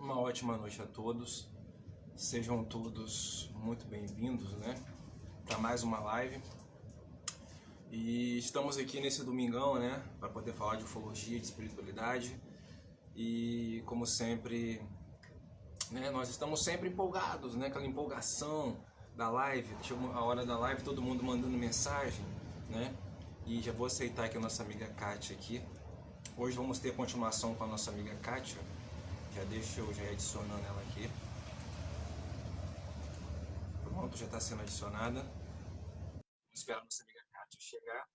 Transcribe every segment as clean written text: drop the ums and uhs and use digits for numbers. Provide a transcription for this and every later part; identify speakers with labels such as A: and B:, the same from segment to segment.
A: Uma ótima noite a todos. Sejam todos muito bem-vindos, né, para mais uma live. E estamos aqui nesse domingão, né, para poder falar de ufologia, de espiritualidade. E como sempre, né, nós estamos sempre empolgados, né, aquela empolgação da live. Chegou a hora da live, todo mundo mandando mensagem, né? E já vou aceitar aqui a nossa amiga Kátia aqui. Hoje vamos ter continuação com a nossa amiga Kátia. Já deixa eu ir adicionando ela aqui. Pronto, já está sendo adicionada. Espero a nossa amiga Kátia chegar.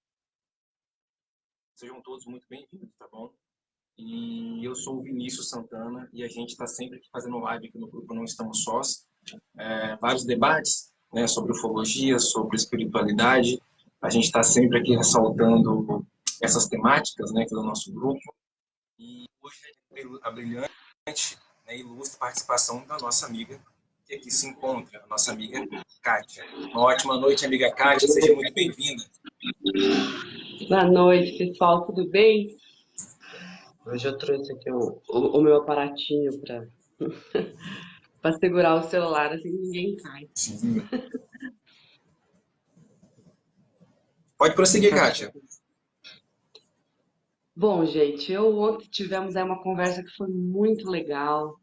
A: Sejam todos muito bem-vindos, tá bom? E eu sou o Vinícius Santana e a gente está sempre aqui fazendo live aqui no grupo Não Estamos Sós. Vários debates, né, sobre ufologia, sobre espiritualidade. A gente está sempre aqui ressaltando essas temáticas, né, aqui do nosso grupo. E hoje a brilhante, né, ilustre participação da nossa amiga, que aqui se encontra, a nossa amiga Kátia. Uma ótima noite, amiga Kátia, seja muito bem-vinda.
B: Boa noite, pessoal, tudo bem? Hoje eu trouxe aqui o meu aparatinho para segurar o celular, assim ninguém cai.
A: Sim. Pode prosseguir, Kátia.
B: Bom, gente, ontem tivemos aí uma conversa que foi muito legal,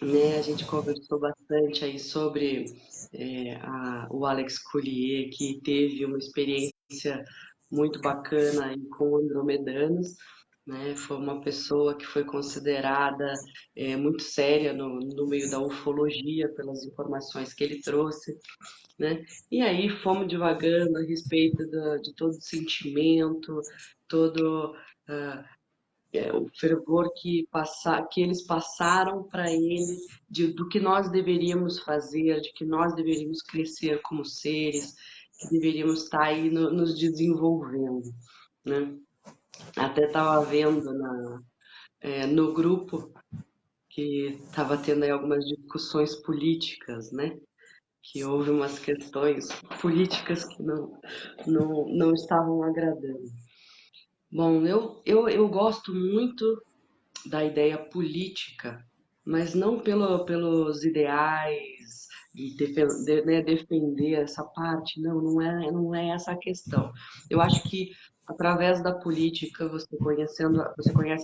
B: né? A gente conversou bastante aí sobre o Alex Collier, que teve uma experiência muito bacana aí com andromedanos, né? Foi uma pessoa que foi considerada muito séria no meio da ufologia pelas informações que ele trouxe, né? E aí fomos divagando a respeito de todo o sentimento, todo o fervor que eles passaram para ele, do que nós deveríamos fazer, de que nós deveríamos crescer como seres, que deveríamos estar aí nos desenvolvendo, né? Até estava vendo no grupo que estava tendo aí algumas discussões políticas, né? Que houve umas questões políticas que não estavam agradando. Bom, eu gosto muito da ideia política, mas não pelos ideais de defender, né, defender essa parte, não é essa a questão. Eu acho que através da política você conhece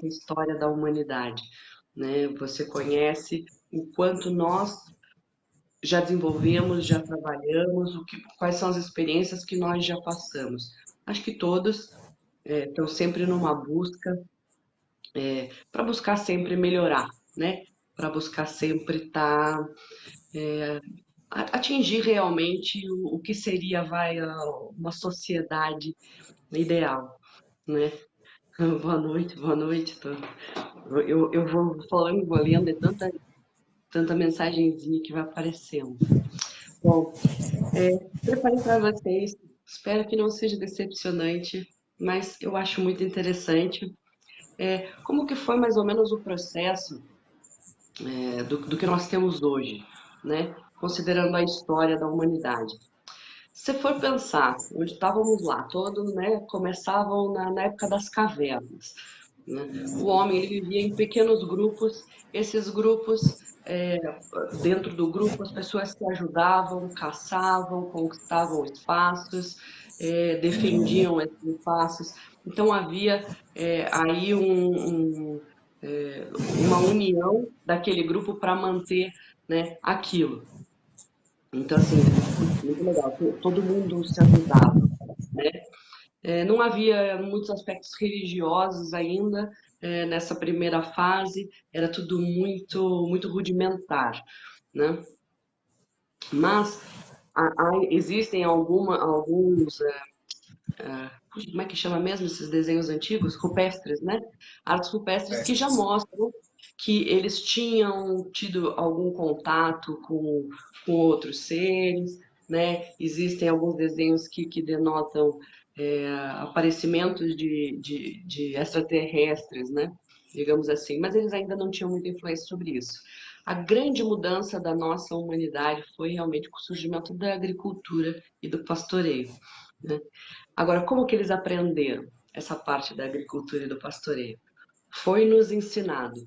B: a história da humanidade, né? Você conhece o quanto nós já desenvolvemos, já trabalhamos, quais são as experiências que nós já passamos. Acho que todos estão sempre numa busca para buscar sempre melhorar, né? Para buscar sempre atingir realmente o que seria uma sociedade ideal, né? Boa noite. Eu vou falando, vou lendo, tanta mensagenzinha que vai aparecendo. Bom, preparei para vocês, espero que não seja decepcionante, mas eu acho muito interessante. Como que foi mais ou menos o processo do que nós temos hoje, né? Considerando a história da humanidade. Se for pensar, onde estávamos lá, todos, né, começavam na época das cavernas, né? O homem ele vivia em pequenos grupos, esses grupos, dentro do grupo, as pessoas se ajudavam, caçavam, conquistavam espaços, defendiam esses espaços. Então havia aí uma união daquele grupo para manter, né, aquilo. Então, assim, muito legal. Todo mundo se ajudava, né? Não havia muitos aspectos religiosos ainda nessa primeira fase, era tudo muito rudimentar, né? Mas existem alguns, como é que chama mesmo esses desenhos antigos? Rupestres, né? Artes rupestres que já mostram que eles tinham tido algum contato com outros seres, né? Existem alguns desenhos que denotam aparecimentos de extraterrestres, né? Digamos assim, mas eles ainda não tinham muita influência sobre isso. A grande mudança da nossa humanidade foi realmente com o surgimento da agricultura e do pastoreio, né? Agora, como que eles aprenderam essa parte da agricultura e do pastoreio? Foi nos ensinado.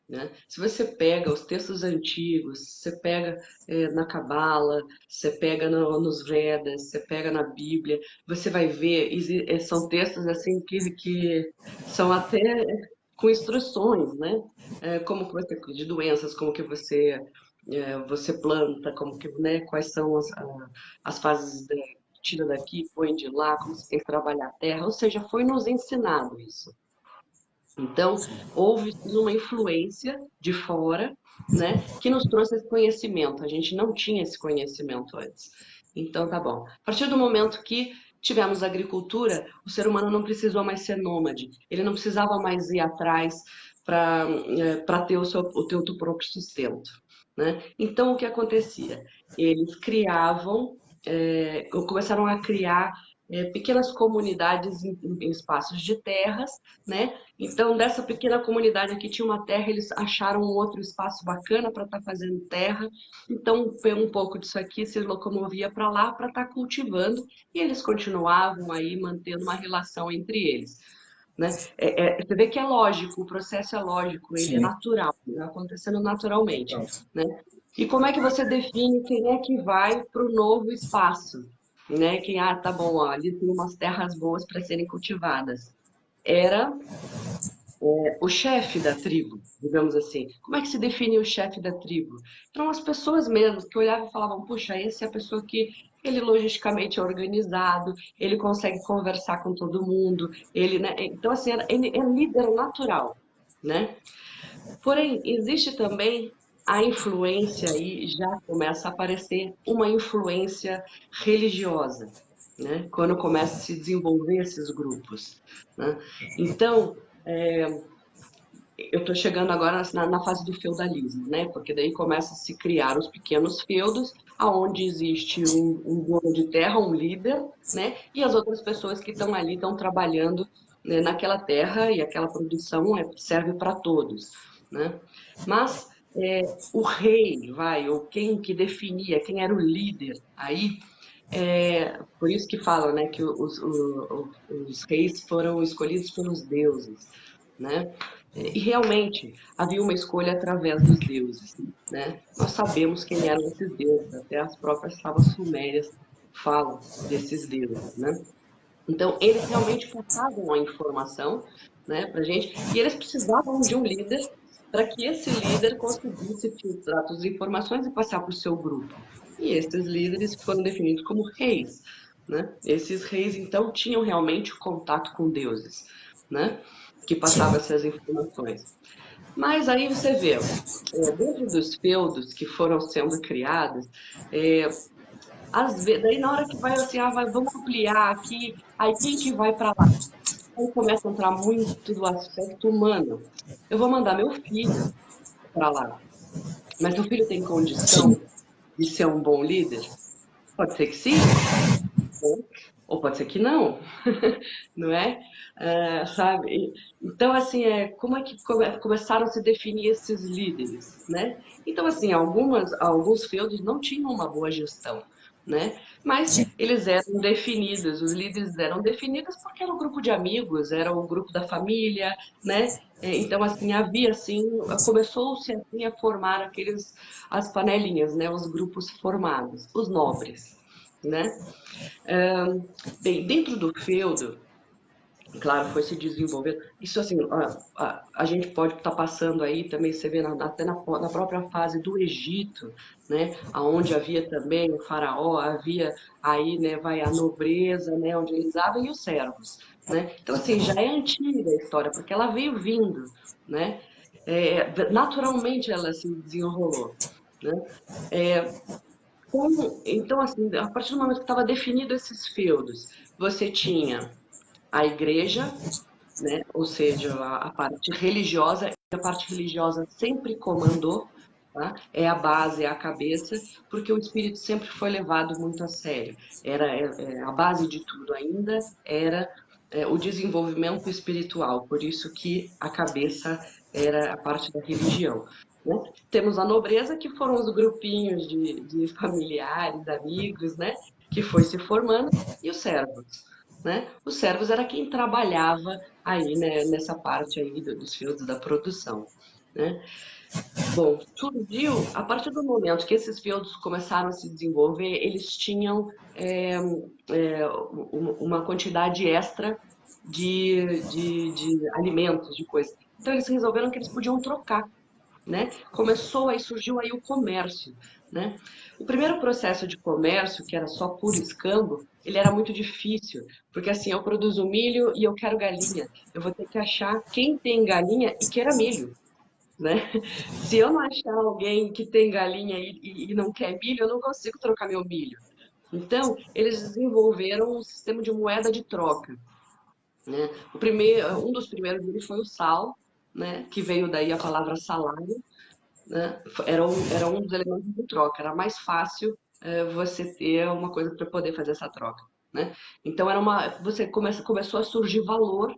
B: né? Se você pega os textos antigos, você pega na Cabala, você pega nos Vedas, você pega na Bíblia, você vai ver, são textos assim que são até com instruções, né? Como que você de doenças, como que você planta, como que, né? Quais são as fases tira daqui, põe de lá, como você tem que trabalhar a terra, ou seja, foi nos ensinado isso. Então,
A: Sim.
B: houve sim uma influência de fora, né, que nos trouxe esse conhecimento. A gente não tinha esse conhecimento antes. Então, tá bom. A partir do momento que tivemos agricultura, o ser humano não precisou mais ser nômade. Ele não precisava mais ir atrás para ter o teu próprio sustento, né? Então, o que acontecia? Eles começaram a criar pequenas comunidades em espaços de terras, né? Então, dessa pequena comunidade aqui tinha uma terra, eles acharam um outro espaço bacana para estar fazendo terra. Então, pegou um pouco disso aqui, se locomovia para lá para estar cultivando, e eles continuavam aí mantendo uma relação entre eles, né? Você vê que é lógico, o processo é lógico, ele é
A: Sim.
B: natural, tá acontecendo naturalmente,
A: Então,
B: né? E como é que você define quem é que vai para o novo espaço? Né? Quem, tá bom, ó, ali tem umas terras boas para serem cultivadas. Era o chefe da tribo, digamos assim. Como é que se define o chefe da tribo? Eram as pessoas mesmo que olhavam e falavam: puxa, esse é a pessoa que ele logisticamente é organizado, ele consegue conversar com todo mundo, ele, né? Então, assim, ele é líder natural, né? Porém, existe também a influência aí, já começa a aparecer uma influência religiosa, né? Quando começa a se desenvolver esses grupos, né? Então, eu estou chegando agora na fase do feudalismo, né? Porque daí começa a se criar os pequenos feudos, aonde existe um dono de terra, um líder, né? E as outras pessoas que estão ali estão trabalhando, né, naquela terra e aquela produção serve para todos, né? Mas o rei, ou quem que definia, quem era o líder aí, por isso que falam, né, que os reis foram escolhidos pelos deuses, né? E realmente havia uma escolha através dos deuses, né? Nós sabemos quem eram esses deuses, até as próprias tábuas sumérias falam desses deuses, né? Então, eles realmente passavam a informação, né, para a gente, e eles precisavam de um líder para que esse líder conseguisse filtrar todas as informações e passar para o seu grupo. E esses líderes foram definidos como reis, né? Esses reis, então, tinham realmente contato com deuses, né, que passavam
A: sim.
B: essas informações. Mas aí você vê, dentro dos feudos que foram sendo criados, é, às vezes, daí na hora que vai assim, vamos ampliar aqui, aí quem que vai para lá? Aí começa a entrar muito do aspecto humano. Eu vou mandar meu filho para lá, mas meu filho tem
A: Sim.
B: condição de ser um bom líder? Pode ser que sim, ou pode ser que não, não é? Sabe? Então, assim, como é que começaram a se definir esses líderes, né? Então, assim, alguns feudos não tinham uma boa gestão, né? Mas
A: Sim.
B: eles eram definidos, os líderes eram definidos porque era um grupo de amigos, era o grupo da família, né? Então, assim, havia, assim, começou-se, assim, a formar as panelinhas, né? Os grupos formados, os nobres, né? Bem, dentro do feudo, claro, foi se desenvolvendo. Isso assim, a gente pode estar passando aí também, você vê até na própria fase do Egito, né, aonde havia também o faraó, havia aí, né, vai a nobreza, né, onde eles davam e os servos, né. Então assim, já é antiga a história, porque ela veio vindo, né. Naturalmente ela se desenrolou, né. Então assim, a partir do momento que estava definido esses feudos, você tinha a igreja, né? Ou seja, a parte religiosa, a parte religiosa sempre comandou, tá? É a base, é a cabeça, porque o espírito sempre foi levado muito a sério. A base de tudo ainda era o desenvolvimento espiritual, por isso que a cabeça era a parte da religião. Né? Temos a nobreza, que foram os grupinhos de familiares, amigos, né? Que foi se formando, e os servos. Né? Os servos era quem trabalhava aí, né, nessa parte aí dos feudos da produção. né? Bom, surgiu, a partir do momento que esses feudos começaram a se desenvolver, eles tinham uma quantidade extra de alimentos, de coisas. Então eles resolveram que eles podiam trocar, né? Começou aí, surgiu aí o comércio, né? O primeiro processo de comércio, que era só puro escambo, ele era muito difícil, porque assim, eu produzo milho e eu quero galinha. Eu vou ter que achar quem tem galinha e queira milho, né? Se eu não achar alguém que tem galinha e não quer milho, eu não consigo trocar meu milho. Então, eles desenvolveram um sistema de moeda de troca, né? Um dos primeiros dele foi o sal, né? Que veio daí a palavra salário, né? Era um dos elementos de troca. Era mais fácil você ter uma coisa para poder fazer essa troca, né? Então começou a surgir valor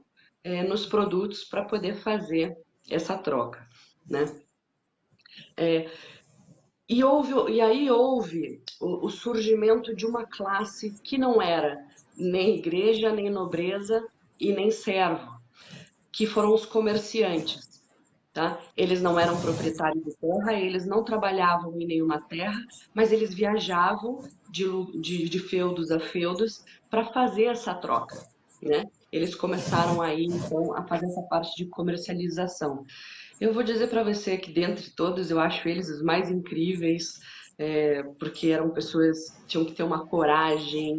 B: nos produtos para poder fazer essa troca, né? E aí houve o surgimento de uma classe que não era nem igreja, nem nobreza e nem servo, que foram os comerciantes, tá? Eles não eram proprietários de terra, eles não trabalhavam em nenhuma terra, mas eles viajavam de feudos a feudos para fazer essa troca, né? Eles começaram aí, então, a fazer essa parte de comercialização. Eu vou dizer para você que dentre todos eu acho eles os mais incríveis, porque eram pessoas que tinham que ter uma coragem,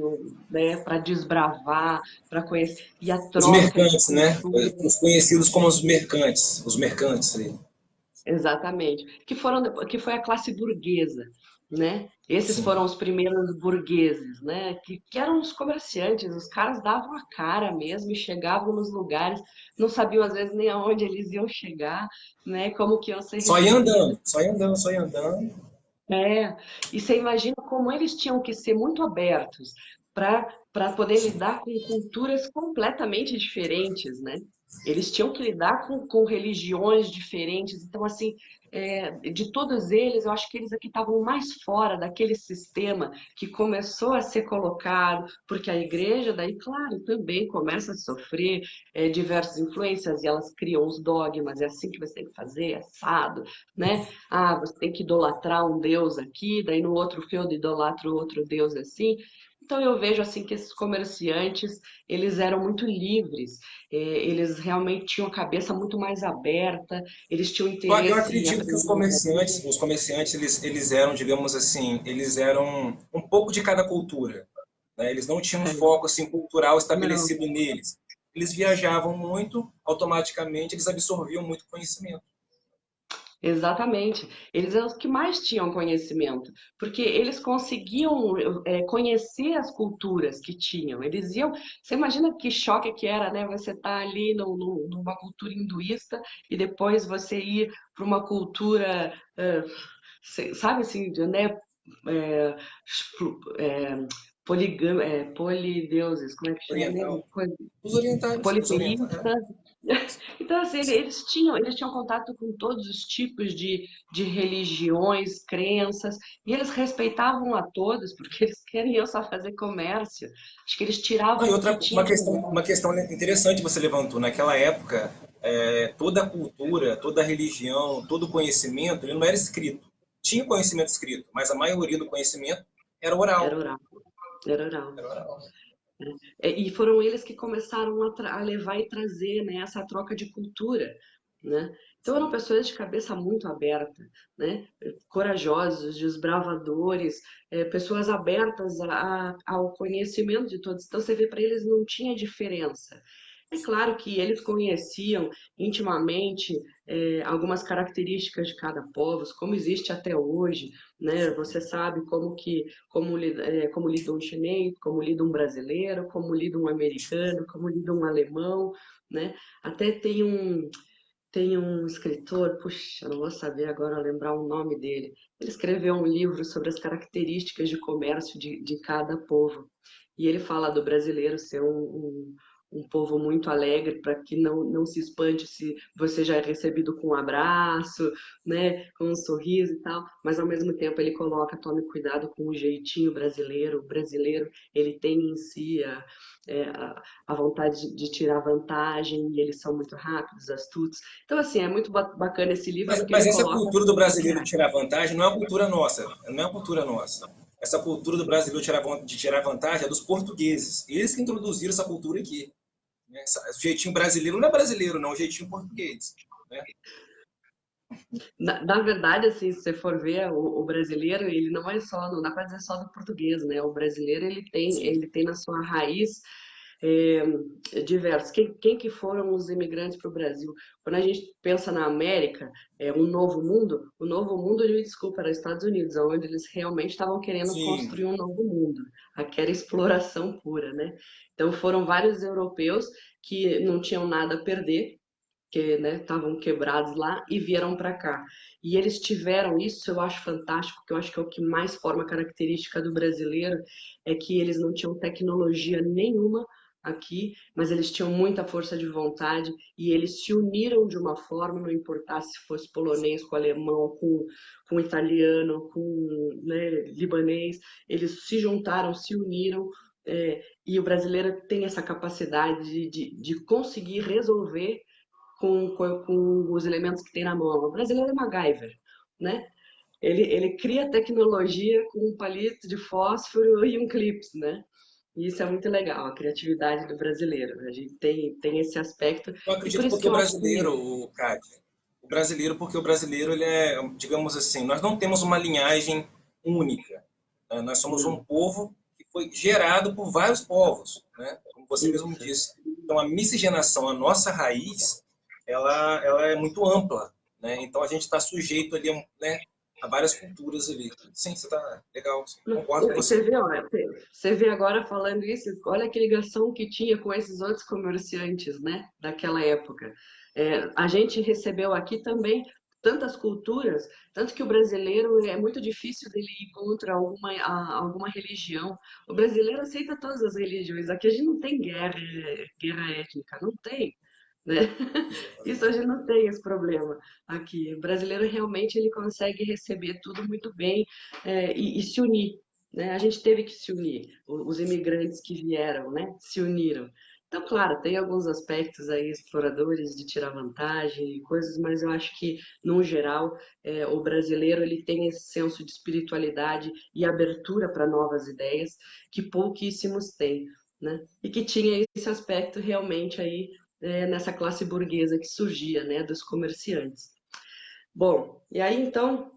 B: né, para desbravar, para conhecer, e a
A: Os
B: troca de
A: mercantes, né?
B: cultura.
A: Os conhecidos como os mercantes ali.
B: Exatamente. Que foi a classe burguesa, né? Esses
A: Sim.
B: foram os primeiros burgueses, né? Que eram os comerciantes, os caras davam a cara mesmo e chegavam nos lugares, não sabiam às vezes nem aonde eles iam chegar, né? Como que iam ser
A: Só ia
B: recebidos.
A: andando, só ia andando, só ia andando.
B: É, e você imagina como eles tinham que ser muito abertos para poder lidar com culturas completamente diferentes, né? Eles tinham que lidar com religiões diferentes. Então, assim, de todos eles, eu acho que eles aqui estavam mais fora daquele sistema que começou a ser colocado, porque a igreja, daí, claro, também começa a sofrer diversas influências e elas criam os dogmas, é assim que você tem que fazer, assado, né? Ah, você tem que idolatrar um deus aqui, daí no outro feudo idolatra outro deus assim. Então eu vejo assim que esses comerciantes, eles eram muito livres, eles realmente tinham a cabeça muito mais aberta, eles tinham
A: Eu
B: interesse em
A: acredito que
B: aprender a vida.
A: os comerciantes, eles eram, digamos assim, eles eram um pouco de cada cultura, né? Eles não tinham um
B: É,
A: foco assim cultural
B: não.
A: estabelecido neles. Eles viajavam muito, automaticamente eles absorviam muito conhecimento.
B: Exatamente. Eles eram os que mais tinham conhecimento, porque eles conseguiam conhecer as culturas que tinham. Eles iam. Você imagina que choque que era, né? Você tá ali numa cultura hinduísta e depois você ir para uma cultura, sabe assim, né? É, é, polideuses, como é que chama mesmo?
A: Oriental. Os orientais, é.
B: Politeístas. Então, assim, eles tinham contato com todos os tipos de religiões, crenças, e eles respeitavam a todos, porque eles queriam só fazer comércio. Acho que eles
A: Ah, e
B: tiravam o que
A: outra,
B: tinha de melhor.
A: uma questão interessante que você levantou. Naquela época, toda a cultura, toda a religião, todo o conhecimento, ele não era escrito. Tinha conhecimento escrito, mas a maioria do conhecimento era
B: Era
A: oral.
B: oral, era oral.
A: Era oral.
B: E foram eles que começaram a levar e trazer, né, essa troca de cultura, né? Então eram pessoas de cabeça muito aberta, né? Corajosos, desbravadores, pessoas abertas ao conhecimento de todos. Então você vê para eles não tinha diferença. É claro que eles conheciam intimamente algumas características de cada povo, como existe até hoje, né? Você sabe como lida um chinês, como lida um brasileiro, como lida um americano, como lida um alemão, né? Até tem um escritor, puxa, não vou saber agora lembrar o nome dele. Ele escreveu um livro sobre as características de comércio de cada povo. E ele fala do brasileiro ser um povo muito alegre, para que não se espante se você já é recebido com um abraço, né, com um sorriso e tal, mas ao mesmo tempo ele coloca, tome cuidado com o jeitinho brasileiro. O brasileiro, ele tem em si a vontade de tirar vantagem, e eles são muito rápidos, astutos. Então, assim, é muito bacana esse livro porque
A: Mas
B: ele
A: essa
B: coloca
A: cultura do
B: os
A: brasileiro de
B: reais.
A: tirar vantagem não é uma cultura nossa, não é uma cultura nossa. Essa cultura do brasileiro de tirar vantagem é dos portugueses. Eles que introduziram essa cultura aqui. Né? O jeitinho brasileiro não é brasileiro, não, é o jeitinho português. Né?
B: Na verdade, assim, se você for ver, o brasileiro, ele não é só, não dá para dizer só do português, né? O brasileiro,
A: Sim,
B: ele tem na sua raiz diversos. Quem que foram os imigrantes para o Brasil? Quando a gente pensa na América, o novo mundo, me desculpa, era os Estados Unidos, onde eles realmente estavam querendo
A: sim.
B: construir um novo mundo. Aqui era exploração pura, né? Então foram vários europeus que não tinham nada a perder, que, né, estavam quebrados lá e vieram para cá. E eles tiveram isso, eu acho fantástico, que eu acho que é o que mais forma a característica do brasileiro, é que eles não tinham tecnologia nenhuma aqui, mas eles tinham muita força de vontade e eles se uniram de uma forma, não importasse se fosse polonês com alemão, com italiano, com, né, libanês, eles se juntaram, se uniram, e o brasileiro tem essa capacidade de conseguir resolver com os elementos que tem na mão. O brasileiro é MacGyver, né? Ele cria tecnologia com um palito de fósforo e um clips, né? E isso é muito legal, a criatividade do brasileiro. A gente tem esse aspecto,
A: Eu
B: e por
A: acredito
B: isso
A: porque
B: que
A: o
B: eu acho
A: brasileiro,
B: que
A: o Cátia, o brasileiro, porque o brasileiro, ele é, digamos assim, nós não temos uma linhagem única. Né? Nós somos um
B: não,
A: povo que foi gerado por vários povos, né? Como você mesmo
B: isso.
A: disse. Então, a miscigenação, a nossa raiz, ela é muito ampla, né? Então, a gente está sujeito ali, né, a várias culturas ali. Sim, você está legal, concordo com
B: Você
A: você.
B: vê, olha, você vê agora falando isso, olha que ligação que tinha com esses outros comerciantes, né, daquela época. A gente recebeu aqui também tantas culturas, tanto que o brasileiro é muito difícil dele ir contra alguma religião. O brasileiro aceita todas as religiões. Aqui a gente não tem guerra étnica, não tem, né? Isso a gente não tem esse problema aqui. O brasileiro realmente ele consegue receber tudo muito bem, e se unir, né? A gente teve que se unir. Os imigrantes que vieram, né, se uniram. Então, claro, tem alguns aspectos aí exploradores de tirar vantagem e coisas, mas eu acho que, no geral, o brasileiro ele tem esse senso de espiritualidade e abertura para novas ideias que pouquíssimos têm, né? E que tinha esse aspecto realmente aí, nessa classe burguesa que surgia, né, dos comerciantes. Bom, e aí então,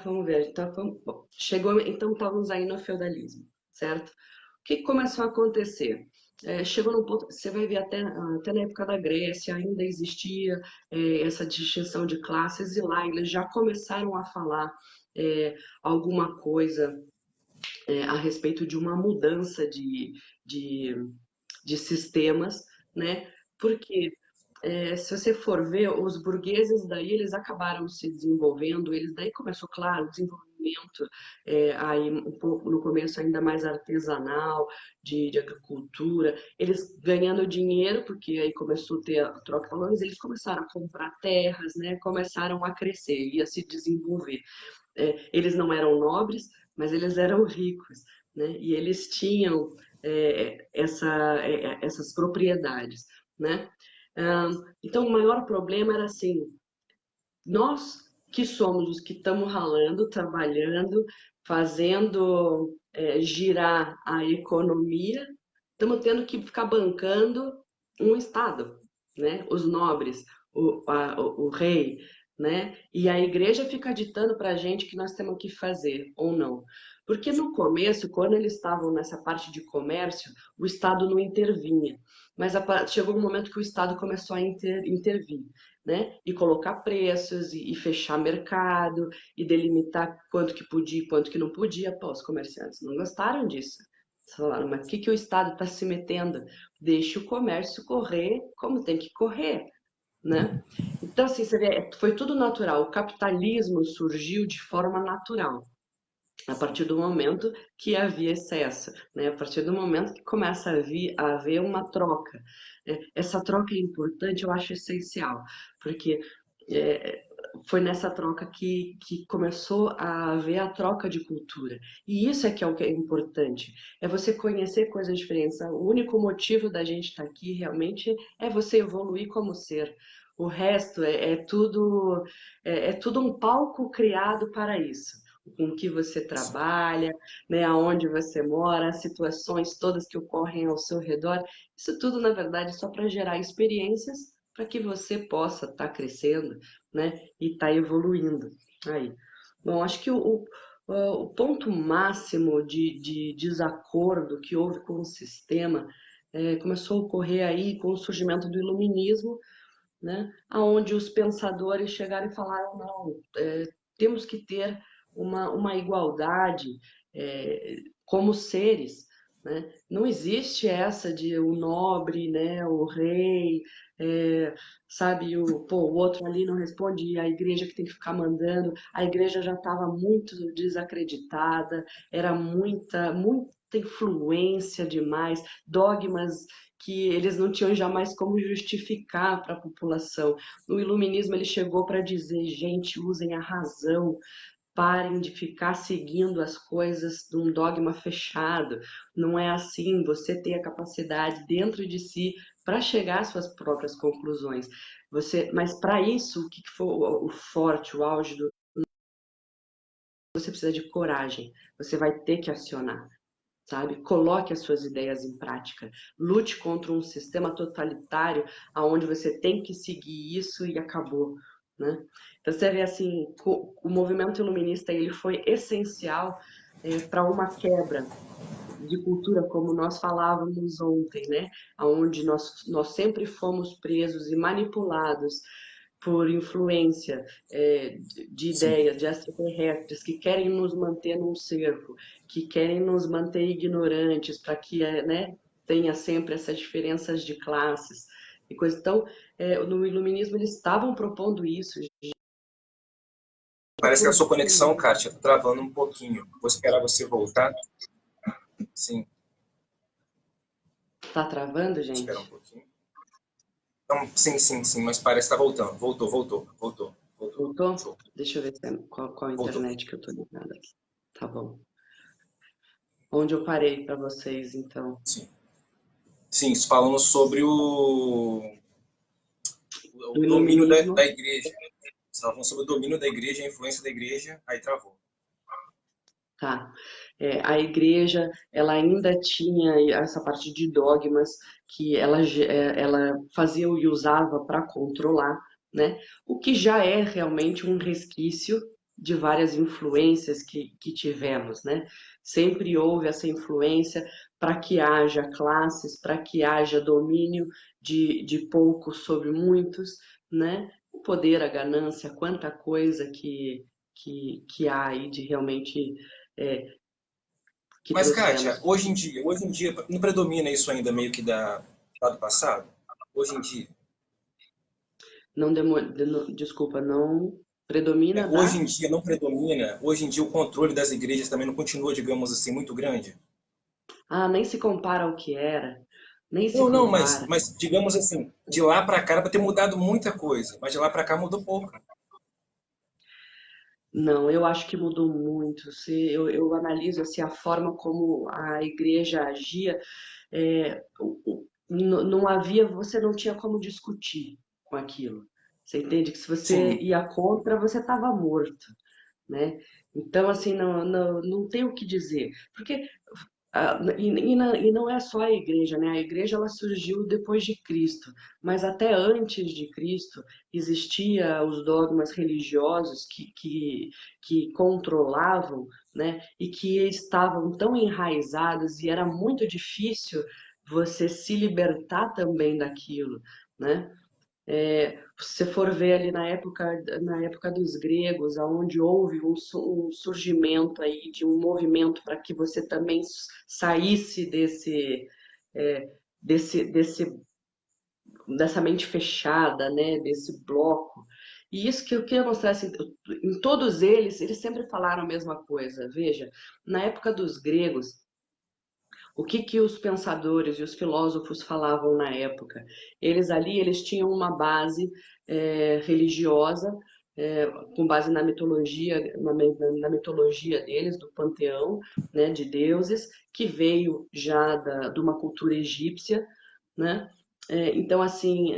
B: vamos ver, então, bom, chegou, então estávamos aí no feudalismo, certo? O que começou a acontecer? Chegou num ponto, você vai ver até na época da Grécia ainda existia essa distinção de classes, e lá eles já começaram a falar alguma coisa a respeito de uma mudança de, de sistemas, né? Porque se você for ver, os burgueses daí eles acabaram se desenvolvendo, eles daí começou, claro, o desenvolvimento aí um pouco no começo ainda mais artesanal, de agricultura, eles ganhando dinheiro, porque aí começou a ter a troca de valores, eles começaram a comprar terras, né? Começaram a crescer e a se desenvolver. Eles não eram nobres, mas eles eram ricos, né? E eles tinham essas propriedades, né? Então, o maior problema era assim, nós que somos os que estamos ralando, trabalhando, fazendo girar a economia, estamos tendo que ficar bancando um Estado, né? Os nobres, o rei, né? E a igreja fica ditando para a gente o que nós temos que fazer ou não. Porque no começo, quando eles estavam nessa parte de comércio, o Estado não intervinha. Mas chegou um momento que o Estado começou a intervir, né? E colocar preços e fechar mercado e delimitar quanto que podia e quanto que não podia. Pô, os comerciantes não gostaram disso. Eles falaram, mas o que que o Estado está se metendo? Deixa o comércio correr como tem que correr, né? Então, assim, você vê, foi tudo natural. O capitalismo surgiu de forma natural. A partir do momento que havia excesso, né? A partir do momento que começa a haver uma troca. Essa troca é importante, eu acho essencial, porque é, foi nessa troca que começou a haver a troca de cultura. E isso é que é o que é importante, é você conhecer coisas diferentes. O único motivo da gente estar aqui realmente é você evoluir como ser. O resto é tudo um palco criado para isso, com que você
A: Sim.
B: trabalha, né, aonde você mora, as situações todas que ocorrem ao seu redor. Isso tudo, na verdade, é só para gerar experiências para que você possa estar crescendo, né, e estar evoluindo. Aí. Bom, acho que o ponto máximo de desacordo que houve com o sistema começou a ocorrer aí com o surgimento do iluminismo, né? Aonde os pensadores chegaram e falaram, não, temos que ter uma igualdade como seres, né? Não existe essa de o nobre, né, o rei, é, sabe, o outro ali não responde, e a igreja que tem que ficar mandando. A igreja já estava muito desacreditada, era muita influência demais, dogmas que eles não tinham jamais como justificar para a população. O iluminismo ele chegou para dizer, gente, usem a razão, parem de ficar seguindo as coisas de um dogma fechado. Não é assim, você tem a capacidade dentro de si para chegar às suas próprias conclusões. Mas para isso, o que foi o forte, o auge do você precisa de coragem. Você vai ter que acionar, sabe? Coloque as suas ideias em prática. Lute contra um sistema totalitário aonde você tem que seguir isso e acabou, né? Então você vê assim, o movimento iluminista ele foi essencial para uma quebra de cultura, como nós falávamos ontem, né? Onde nós sempre fomos presos e manipulados por influência de
A: Sim.
B: ideias de extraterrestres que querem nos manter num cerco, que querem nos manter ignorantes para que né, tenha sempre essas diferenças de classes e coisa. Então, no iluminismo eles estavam propondo isso.
A: Parece que a sua conexão, Kátia, tá travando um pouquinho. Vou esperar você voltar. Sim,
B: Tá travando,
A: vou esperar um
B: gente?
A: pouquinho. Então, sim, mas parece que tá voltando. Voltou.
B: Voltou?
A: Show.
B: Deixa eu ver qual
A: Voltou.
B: internet que eu tô ligada aqui. Tá bom. Onde eu parei para vocês, então?
A: Sim. Sim, falando sobre
B: Do
A: o domínio
B: iluminismo.
A: da igreja. Você estava falando sobre o domínio da igreja, a influência da igreja, aí travou.
B: Tá. A igreja, ela ainda tinha essa parte de dogmas que ela fazia e usava para controlar, né? O que já é realmente um resquício de várias influências que tivemos, né? Sempre houve essa influência para que haja classes, para que haja domínio de poucos sobre muitos, né? O poder, a ganância, quanta coisa que há aí de realmente é, que
A: Mas, Kátia,
B: trouxemos.
A: hoje em dia, não predomina isso ainda meio que lá do passado? Hoje em dia.
B: Não desculpa, não predomina
A: Hoje
B: da.
A: em dia não predomina, hoje em dia o controle das igrejas também não continua, digamos assim, muito grande.
B: Ah, nem se compara ao que era, nem se
A: Não, mas,
B: compara.
A: mas digamos assim, de lá para cá para ter mudado muita coisa, mas de lá para cá mudou pouco.
B: Não, eu acho que mudou muito. Eu analiso assim, a forma como a igreja agia, não havia, você não tinha como discutir com aquilo. Você entende que se você
A: Sim,
B: ia contra, você estava morto, né? Então, assim, não tem o que dizer. Porque e não é só a igreja, né? A igreja ela surgiu depois de Cristo, mas até antes de Cristo existia os dogmas religiosos que controlavam, né? E que estavam tão enraizados e era muito difícil você se libertar também daquilo, né? Se você for ver ali na época dos gregos, aonde houve um surgimento aí de um movimento para que você também saísse é, desse, desse, dessa mente fechada, né, desse bloco. E isso que eu queria mostrar, assim, em todos eles sempre falaram a mesma coisa. Veja, na época dos gregos, o que que os pensadores e os filósofos falavam na época? Eles tinham uma base religiosa, com base na mitologia, na mitologia deles, do panteão, né, de deuses, que veio já de uma cultura egípcia, né? Então, assim,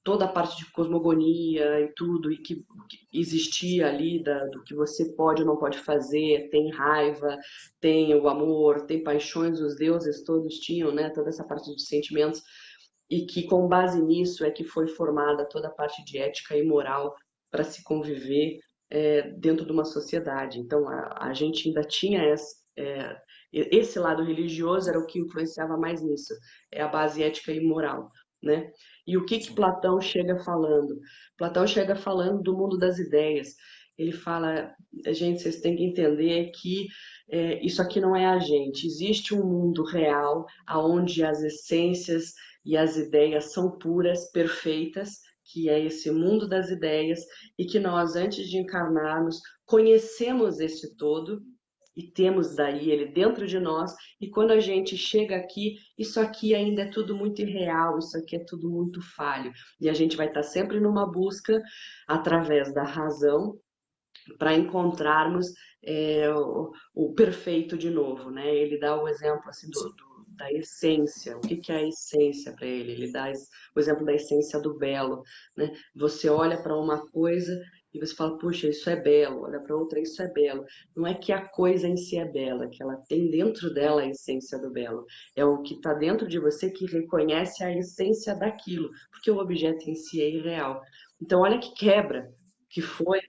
B: toda a parte de cosmogonia e tudo, que existia ali do que você pode ou não pode fazer, tem raiva, tem o amor, tem paixões, os deuses todos tinham, né? Toda essa parte de sentimentos, e que com base nisso é que foi formada toda a parte de ética e moral para se conviver dentro de uma sociedade. Então, a gente ainda tinha esse lado religioso era o que influenciava mais nisso, é a base ética e moral, né? E o que que
A: Sim,
B: Platão chega falando? Platão chega falando do mundo das ideias. Ele fala, gente, vocês têm que entender que isso aqui não é a gente. Existe um mundo real, aonde as essências e as ideias são puras, perfeitas, que é esse mundo das ideias, e que nós, antes de encarnarmos, conhecemos esse todo e temos daí ele dentro de nós, e quando a gente chega aqui, isso aqui ainda é tudo muito irreal, isso aqui é tudo muito falho, e a gente vai estar sempre numa busca através da razão para encontrarmos o perfeito de novo, né? Ele dá o exemplo assim da essência. O que que é a essência para ele? Ele dá o exemplo da essência do belo, né? Você olha para uma coisa e você fala, puxa, isso é belo. Olha para outra, isso é belo. Não é que a coisa em si é bela, é que ela tem dentro dela a essência do belo. É o que está dentro de você que reconhece a essência daquilo, porque o objeto em si é irreal. Então, olha que quebra que foi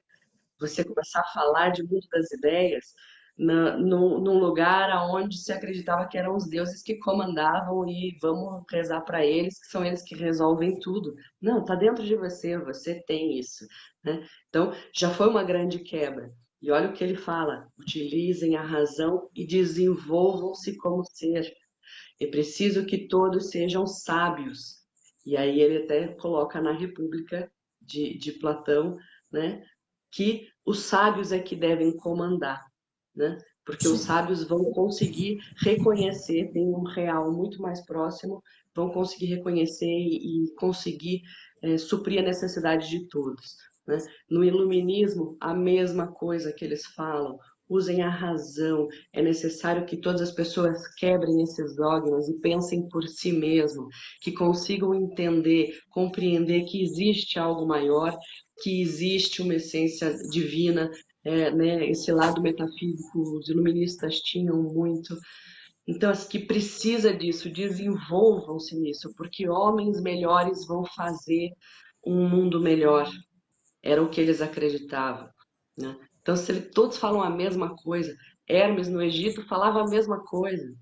B: você começar a falar de mundo das ideias num lugar onde se acreditava que eram os deuses que comandavam e vamos rezar para eles, que são eles que resolvem tudo. Não, está dentro de você, você tem isso, né? Então, já foi uma grande quebra. E olha o que ele fala: utilizem a razão e desenvolvam-se como ser. É preciso que todos sejam sábios. E aí ele até coloca na República de Platão, né? Que os sábios é que devem comandar, né? Porque os
A: sim,
B: sábios vão conseguir reconhecer, tem um real muito mais próximo, vão conseguir reconhecer e conseguir suprir a necessidade de todos, né? No iluminismo, a mesma coisa que eles falam, usem a razão, é necessário que todas as pessoas quebrem esses dogmas e pensem por si mesmo, que consigam entender, compreender que existe algo maior, que existe uma essência divina, né? Esse lado metafísico os iluministas tinham muito. Então, as que precisa disso, desenvolvam-se nisso, porque homens melhores vão fazer um mundo melhor. Era o que eles acreditavam, né? Então, se todos falam a mesma coisa, Hermes no Egito falava a mesma coisa.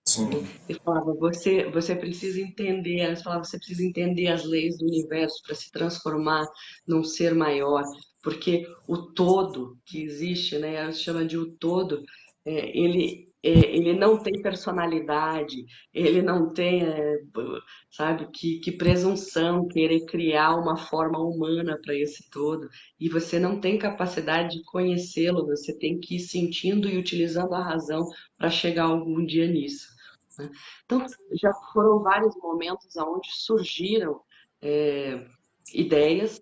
A: sim,
B: Ele falava, você precisa entender, elas falavam, você precisa entender as leis do universo para se transformar num ser maior, porque o todo que existe, né, ela chama de o todo, ele não tem personalidade, ele não tem, sabe, que presunção querer criar uma forma humana para esse todo, e você não tem capacidade de conhecê-lo, você tem que ir sentindo e utilizando a razão para chegar algum dia nisso, né? Então, já foram vários momentos onde surgiram é, ideias,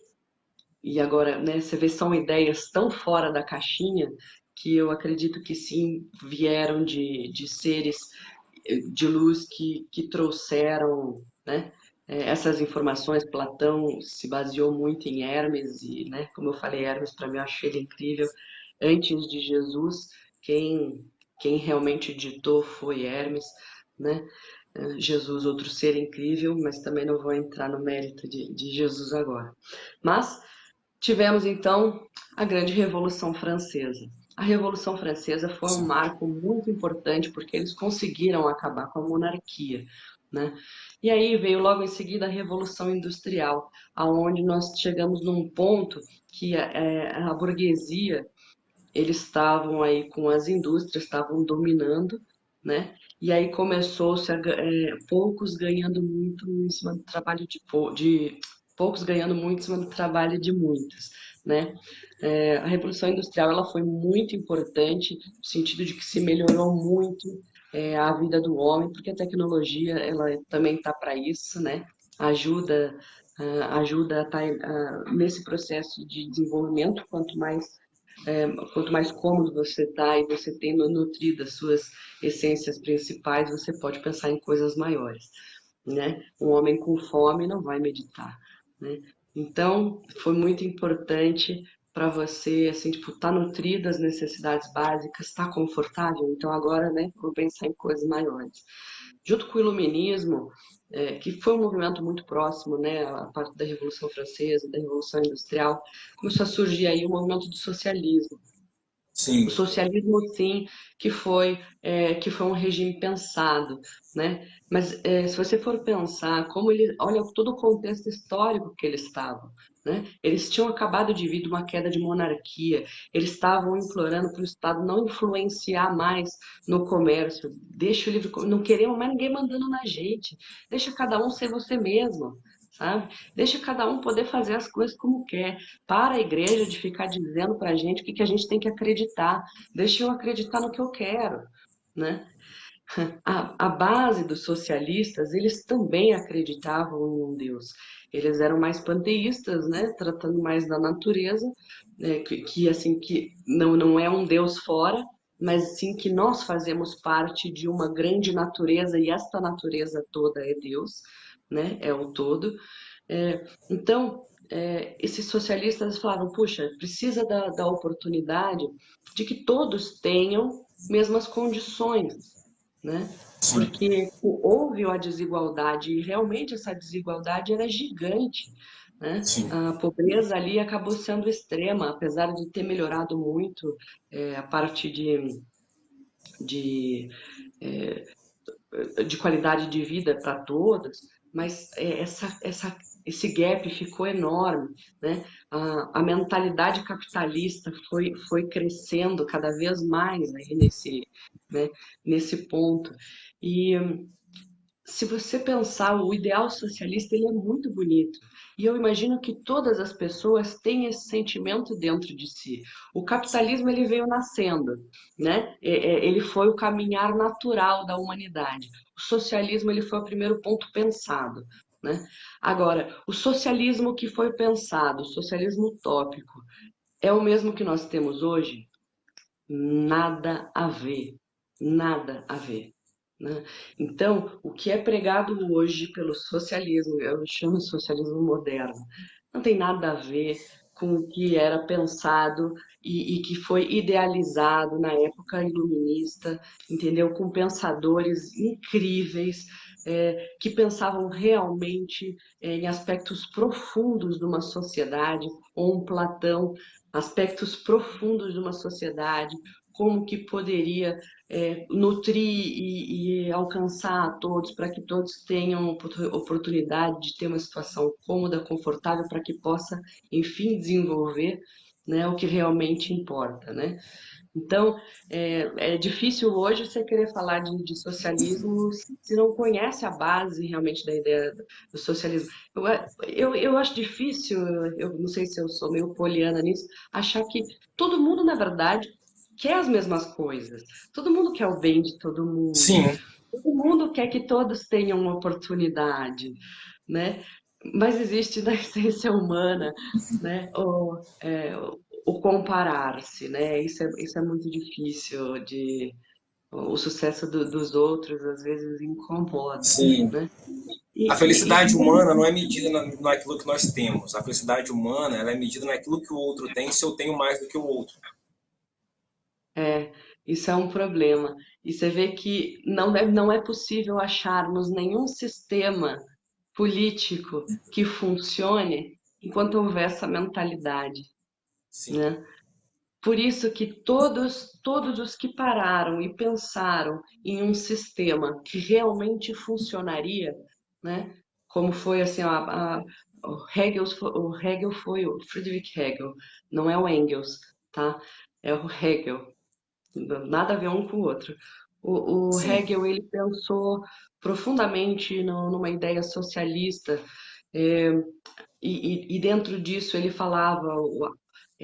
B: e agora, né, você vê, são ideias tão fora da caixinha que eu acredito que sim, vieram de seres de luz que trouxeram, né, essas informações. Platão se baseou muito em Hermes, e, né, como eu falei, Hermes, para mim, eu achei ele incrível. Antes de Jesus, quem realmente ditou foi Hermes, né? Jesus, outro ser incrível, mas também não vou entrar no mérito de Jesus agora. Mas tivemos então a grande Revolução Francesa. A Revolução Francesa foi um
A: sim,
B: marco muito importante porque eles conseguiram acabar com a monarquia, né? E aí veio logo em seguida a Revolução Industrial, aonde nós chegamos num ponto que a burguesia eles estavam aí com as indústrias, estavam dominando, né? E aí começou-se poucos ganhando muito em cima do trabalho de poucos ganhando muito em cima do trabalho de muitos, né? A Revolução Industrial ela foi muito importante no sentido de que se melhorou muito a vida do homem, porque a tecnologia ela também está para isso, né? Ajuda, ajuda a estar nesse processo de desenvolvimento. Quanto mais cômodo você está e você tem nutrido as suas essências principais, você pode pensar em coisas maiores, né? Um homem com fome não vai meditar, né? Então, foi muito importante para você, assim, tipo, estar nutrido das necessidades básicas, estar confortável. Então, agora, né, vou pensar em coisas maiores. Junto com o iluminismo, que foi um movimento muito próximo, né, a parte da Revolução Francesa, da Revolução Industrial, começou a surgir aí o movimento do socialismo. O
A: Sim,
B: socialismo, sim, que foi um regime pensado, né? Mas se você for pensar como ele, olha todo o contexto histórico que eles estavam, né? Eles tinham acabado de vir de uma queda de monarquia, eles estavam implorando para o Estado não influenciar mais no comércio, deixa o livre, não queremos mais ninguém mandando na gente, deixa cada um ser você mesmo, sabe? Deixa cada um poder fazer as coisas como quer. Para a igreja de ficar dizendo para a gente o que a gente tem que acreditar. Deixa eu acreditar no que eu quero, né? A base dos socialistas, eles também acreditavam em um Deus. Eles eram mais panteístas, né? Tratando mais da natureza, né? Assim que não é um Deus fora, mas sim que nós fazemos parte de uma grande natureza e esta natureza toda é Deus, né? É o todo. Então, esses socialistas falaram, puxa, precisa da oportunidade de que todos tenham mesmas condições, né?
A: sim,
B: Porque houve a desigualdade e realmente essa desigualdade era gigante, né?
A: sim.
B: A pobreza ali acabou sendo extrema, apesar de ter melhorado muito a parte de de qualidade de vida para todos, mas esse gap ficou enorme, né? A mentalidade capitalista foi crescendo cada vez mais aí né, nesse ponto. E se você pensar, o ideal socialista ele é muito bonito. E eu imagino que todas as pessoas têm esse sentimento dentro de si. O capitalismo ele veio nascendo, né? Ele foi o caminhar natural da humanidade. O socialismo ele foi o primeiro ponto pensado, né? Agora, o socialismo que foi pensado, o socialismo utópico, é o mesmo que nós temos hoje? Nada a ver, nada a ver, né? Então, o que é pregado hoje pelo socialismo, eu chamo de socialismo moderno, não tem nada a ver com o que era pensado e que foi idealizado na época iluminista, entendeu? Com pensadores incríveis, que pensavam realmente em aspectos profundos de uma sociedade, ou um Platão, aspectos profundos de uma sociedade, como que poderia nutrir e alcançar a todos, para que todos tenham oportunidade de ter uma situação cômoda, confortável, para que possa, enfim, desenvolver, né, o que realmente importa, né? Então, é difícil hoje você querer falar de socialismo se não conhece a base realmente da ideia do socialismo. Eu acho difícil, eu não sei se eu sou meio poliana nisso, achar que todo mundo, na verdade, quer as mesmas coisas. Todo mundo quer o bem de todo mundo.
A: Sim,
B: Todo mundo quer que todos tenham uma oportunidade, né? Mas existe na essência humana, né? O comparar-se, né? Isso é muito difícil o sucesso dos outros às vezes incomoda,
A: sim.
B: né?
A: A felicidade humana não é medida naquilo que nós temos. A felicidade humana ela é medida naquilo que o outro tem, se eu tenho mais do que o outro.
B: É, isso é um problema. E você vê que não é possível acharmos nenhum sistema político que funcione enquanto houver essa mentalidade,
A: Sim,
B: né? Por isso que todos os que pararam e pensaram em um sistema que realmente funcionaria, né? Como foi assim, o Hegel foi o Friedrich Hegel, não é o Engels, tá? É o Hegel, nada a ver um com o outro. O
A: sim,
B: Hegel ele pensou profundamente numa ideia socialista, e dentro disso ele falava,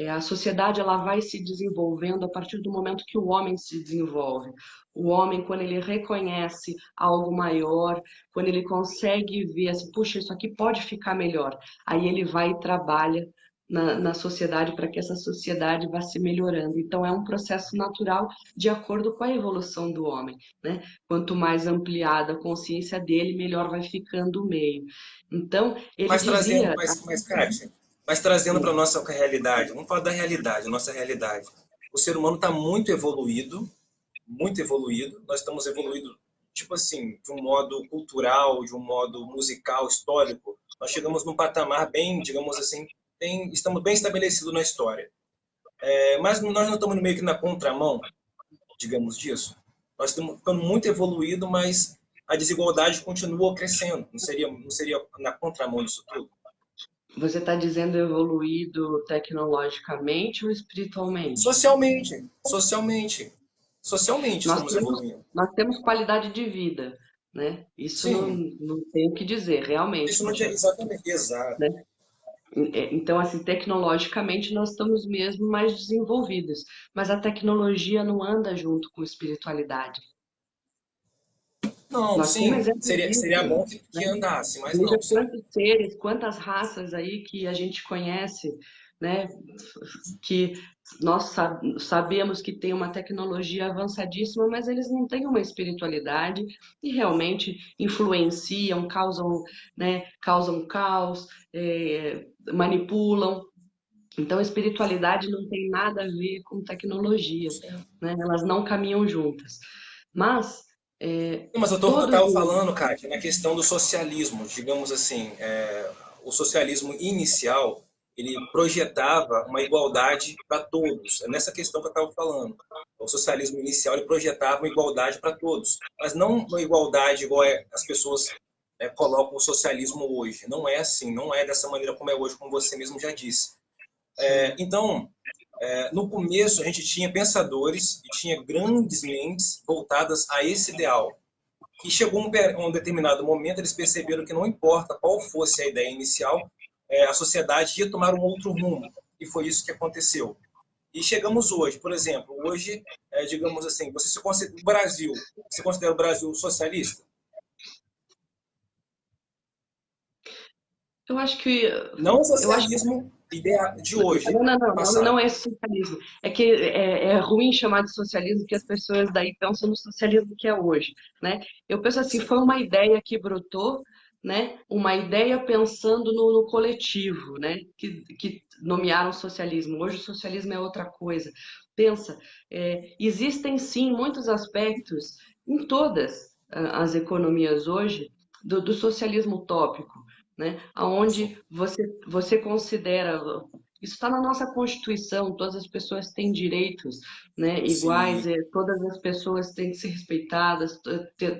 B: a sociedade ela vai se desenvolvendo a partir do momento que o homem se desenvolve. O homem, quando ele reconhece algo maior, quando ele consegue ver assim, puxa, isso aqui pode ficar melhor, aí ele vai e trabalha na sociedade para que essa sociedade vá se melhorando. Então, é um processo natural de acordo com a evolução do homem, né? Quanto mais ampliada a consciência dele, melhor vai ficando o meio. Então, ele
A: Mas trazendo,
B: dizia
A: Kátia, mas trazendo para a
B: assim,
A: nossa realidade, vamos falar da realidade, nossa realidade. O ser humano está muito evoluído. Nós estamos evoluídos, tipo assim, de um modo cultural, de um modo musical, histórico. Nós chegamos num patamar bem, digamos assim, estamos bem estabelecidos na história. Mas nós não estamos meio que na contramão, digamos disso. Nós estamos ficando muito evoluído, mas a desigualdade continua crescendo. Não seria na contramão disso tudo?
B: você está dizendo evoluído tecnologicamente ou espiritualmente?
A: Socialmente, socialmente, socialmente
B: Nós
A: estamos
B: temos,
A: evoluindo.
B: nós temos qualidade de vida, né? Isso não,
A: Sim,
B: não tem o que dizer, realmente.
A: isso não tinha exatamente, exato.
B: Né? Então, assim, tecnologicamente nós estamos mesmo mais desenvolvidos, mas a tecnologia não anda junto com espiritualidade.
A: Não,
B: Nós temos
A: sim,
B: exemplo
A: seria
B: disso,
A: bom que
B: né?
A: andasse, mas
B: Veja
A: não, sim.
B: quantos seres, quantas raças aí que a gente conhece, né? Que nós sabemos que tem uma tecnologia avançadíssima, mas eles não têm uma espiritualidade e realmente influenciam, causam, né? Causam caos, manipulam. Então, a espiritualidade não tem nada a ver com tecnologia,
A: Sim.
B: né? Elas não caminham juntas. Mas
A: Mas eu
B: todos
A: estava
B: eles,
A: falando, Kátia, na questão do socialismo, digamos assim, o socialismo inicial, ele projetava uma igualdade para todos. É nessa questão que eu estava falando. O socialismo inicial, ele projetava uma igualdade para todos, mas não uma igualdade igual as pessoas colocam o socialismo hoje. Não é assim, não é dessa maneira como é hoje, como você mesmo já disse.
B: sim,
A: Então, no começo, a gente tinha pensadores e tinha grandes mentes voltadas a esse ideal. E chegou um determinado momento, eles perceberam que não importa qual fosse a ideia inicial, a sociedade ia tomar um outro rumo. E foi isso que aconteceu. E chegamos hoje, por exemplo, hoje, digamos assim, você considera o Brasil socialista?
B: eu acho que
A: Não o
B: eu acho
A: socialismo ideia de hoje,
B: não, não,
A: do
B: não, não, não
A: passado.
B: é socialismo. É que é ruim chamar de socialismo porque as pessoas daí pensam no socialismo que é hoje, né? Eu penso assim,
A: Sim,
B: foi uma ideia que brotou, né? Uma ideia pensando no coletivo, né? Que nomearam socialismo. Hoje o socialismo é outra coisa. Pensa, existem sim muitos aspectos em todas as economias hoje do socialismo utópico, né?
A: sim,
B: Aonde você considera isso está na nossa Constituição, todas as pessoas têm direitos, né, iguais,
A: sim,
B: todas as pessoas têm que ser respeitadas,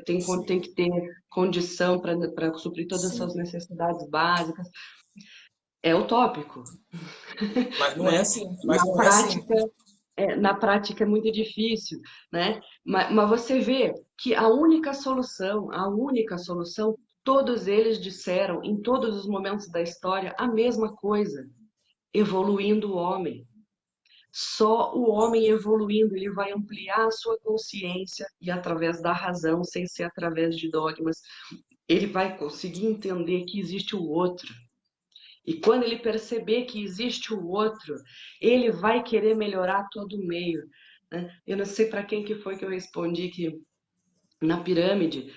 B: tem
A: sim,
B: que ter condição para suprir todas as suas
A: sim.
B: necessidades básicas. É utópico,
A: Mas não é
B: né?
A: assim, mas
B: Na
A: não é assim.
B: prática, na prática é muito difícil, né? Mas você vê que a única solução, todos eles disseram em todos os momentos da história a mesma coisa, evoluindo o homem. Só o homem evoluindo, ele vai ampliar a sua consciência e através da razão, sem ser através de dogmas, ele vai conseguir entender que existe o outro. E quando ele perceber que existe o outro, ele vai querer melhorar todo o meio, né? Eu não sei para quem que foi que eu respondi que na pirâmide,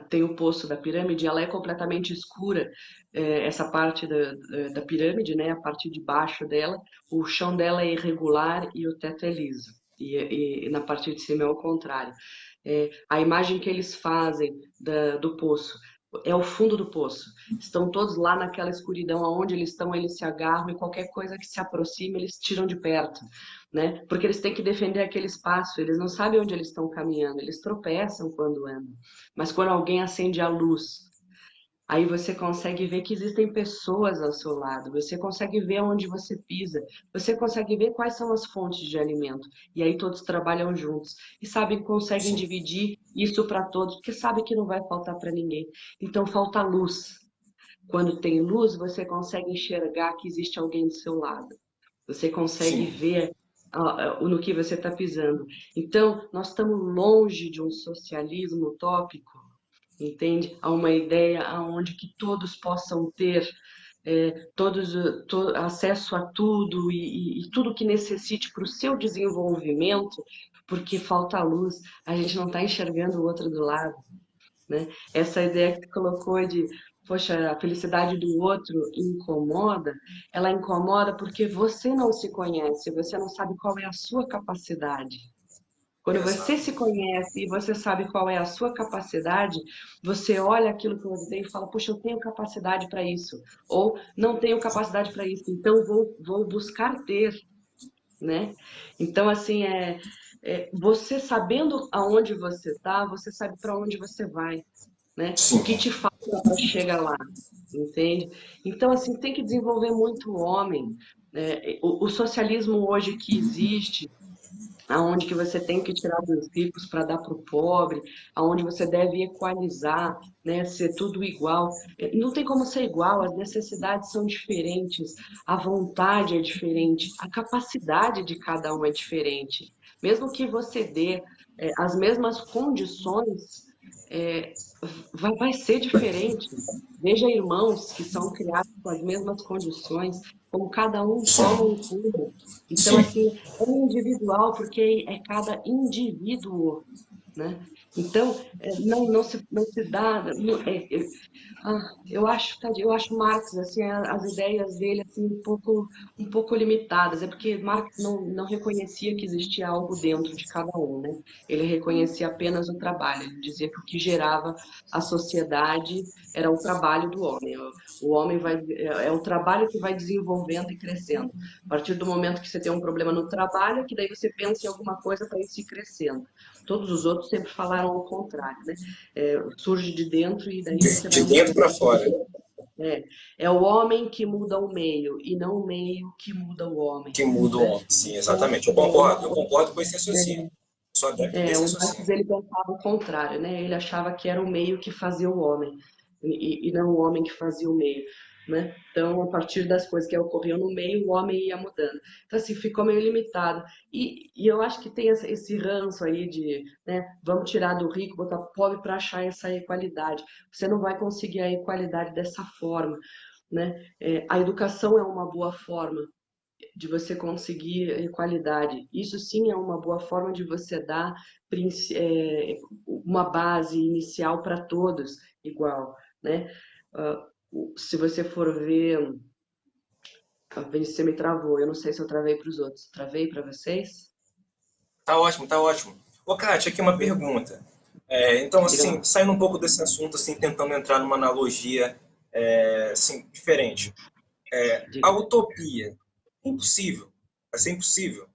B: tem o poço da pirâmide, ela é completamente escura, essa parte da pirâmide, né, a parte de baixo dela, o chão dela é irregular e o teto é liso. E na parte de cima é o contrário. A imagem que eles fazem do poço é o fundo do poço. Estão todos lá naquela escuridão, aonde eles estão, eles se agarram e qualquer coisa que se aproxime, eles tiram de perto, né? Porque eles têm que defender aquele espaço, eles não sabem onde eles estão caminhando, eles tropeçam quando andam. Mas quando alguém acende a luz, aí você consegue ver que existem pessoas ao seu lado, você consegue ver onde você pisa, você consegue ver quais são as fontes de alimento. E aí todos trabalham juntos e sabem que conseguem
A: Sim.
B: dividir isso para todos, porque sabem que não vai faltar para ninguém. Então falta luz. quando tem luz, você consegue enxergar que existe alguém do seu lado. Você consegue
A: Sim,
B: ver no que você está pisando. Então, nós estamos longe de um socialismo utópico, entende? A uma ideia aonde que todos possam ter acesso a tudo e tudo que necessite para o seu desenvolvimento, porque falta luz, a gente não está enxergando o outro do lado, né? Essa ideia que você colocou de, poxa, a felicidade do outro incomoda, ela incomoda porque você não se conhece, você não sabe qual é a sua capacidade. Quando você se
A: exato.
B: conhece e você sabe qual é a sua capacidade, você olha aquilo que você tem e fala, puxa, eu tenho capacidade para isso. Ou não tenho capacidade para isso, então vou buscar ter, né? Então, assim, você sabendo aonde você está, você sabe para onde você vai, né? O
A: Sim,
B: que te falta para chegar lá, entende? Então, assim, tem que desenvolver muito o homem. O socialismo hoje que existe, aonde que você tem que tirar dos ricos para dar para o pobre, aonde você deve equalizar, né, ser tudo igual. Não tem como ser igual, as necessidades são diferentes, a vontade é diferente, a capacidade de cada um é diferente. Mesmo que você dê as mesmas condições, é, vai ser diferente. Veja irmãos que são criados com as mesmas condições, como cada um toma
A: sim,
B: um rumo. Então,
A: sim.
B: assim, é individual, porque é cada indivíduo, né? Então, não se dá. Eu acho, tadinho, eu acho Marx, assim, as ideias dele, assim, um pouco limitadas. É porque Marx não reconhecia que existia algo dentro de cada um, né? Ele reconhecia apenas o trabalho. Ele dizia que o que gerava a sociedade era o trabalho do homem. O homem é o trabalho que vai desenvolvendo e crescendo. A partir do momento que você tem um problema no trabalho, é que daí você pensa em alguma coisa para isso ir crescendo. Todos os outros sempre falaram ao contrário, né? Surge de dentro e daí você
A: De
B: vai
A: dentro para
B: mudando.
A: fora.
B: É, é o homem que muda o meio e não o meio que muda o homem,
A: Que muda o
B: né?
A: homem. Sim,
B: Então,
A: exatamente. Eu concordo com esse raciocínio. Sou adepto desse
B: o Marx
A: raciocínio.
B: ele pensava o contrário, né? Ele achava que era o meio que fazia o homem e não o homem que fazia o meio, né? Então, a partir das coisas que ocorriam no meio, o homem ia mudando. Então, assim, ficou meio limitado. E eu acho que tem esse ranço aí de, né? Vamos tirar do rico, botar pobre para achar essa equalidade. Você não vai conseguir a equalidade dessa forma, né? A educação é uma boa forma de você conseguir equalidade. Isso sim é uma boa forma de você dar uma base inicial para todos igual, né? Se você for ver, você me travou, eu não sei se eu travei para os outros. Travei para vocês?
A: Tá ótimo, tá ótimo. Ô, Kátia, aqui uma pergunta. Então,
B: Diga
A: assim,
B: lá.
A: saindo um pouco desse assunto, assim, tentando entrar numa analogia, assim, diferente. A
B: Diga.
A: utopia, impossível. Vai ser impossível.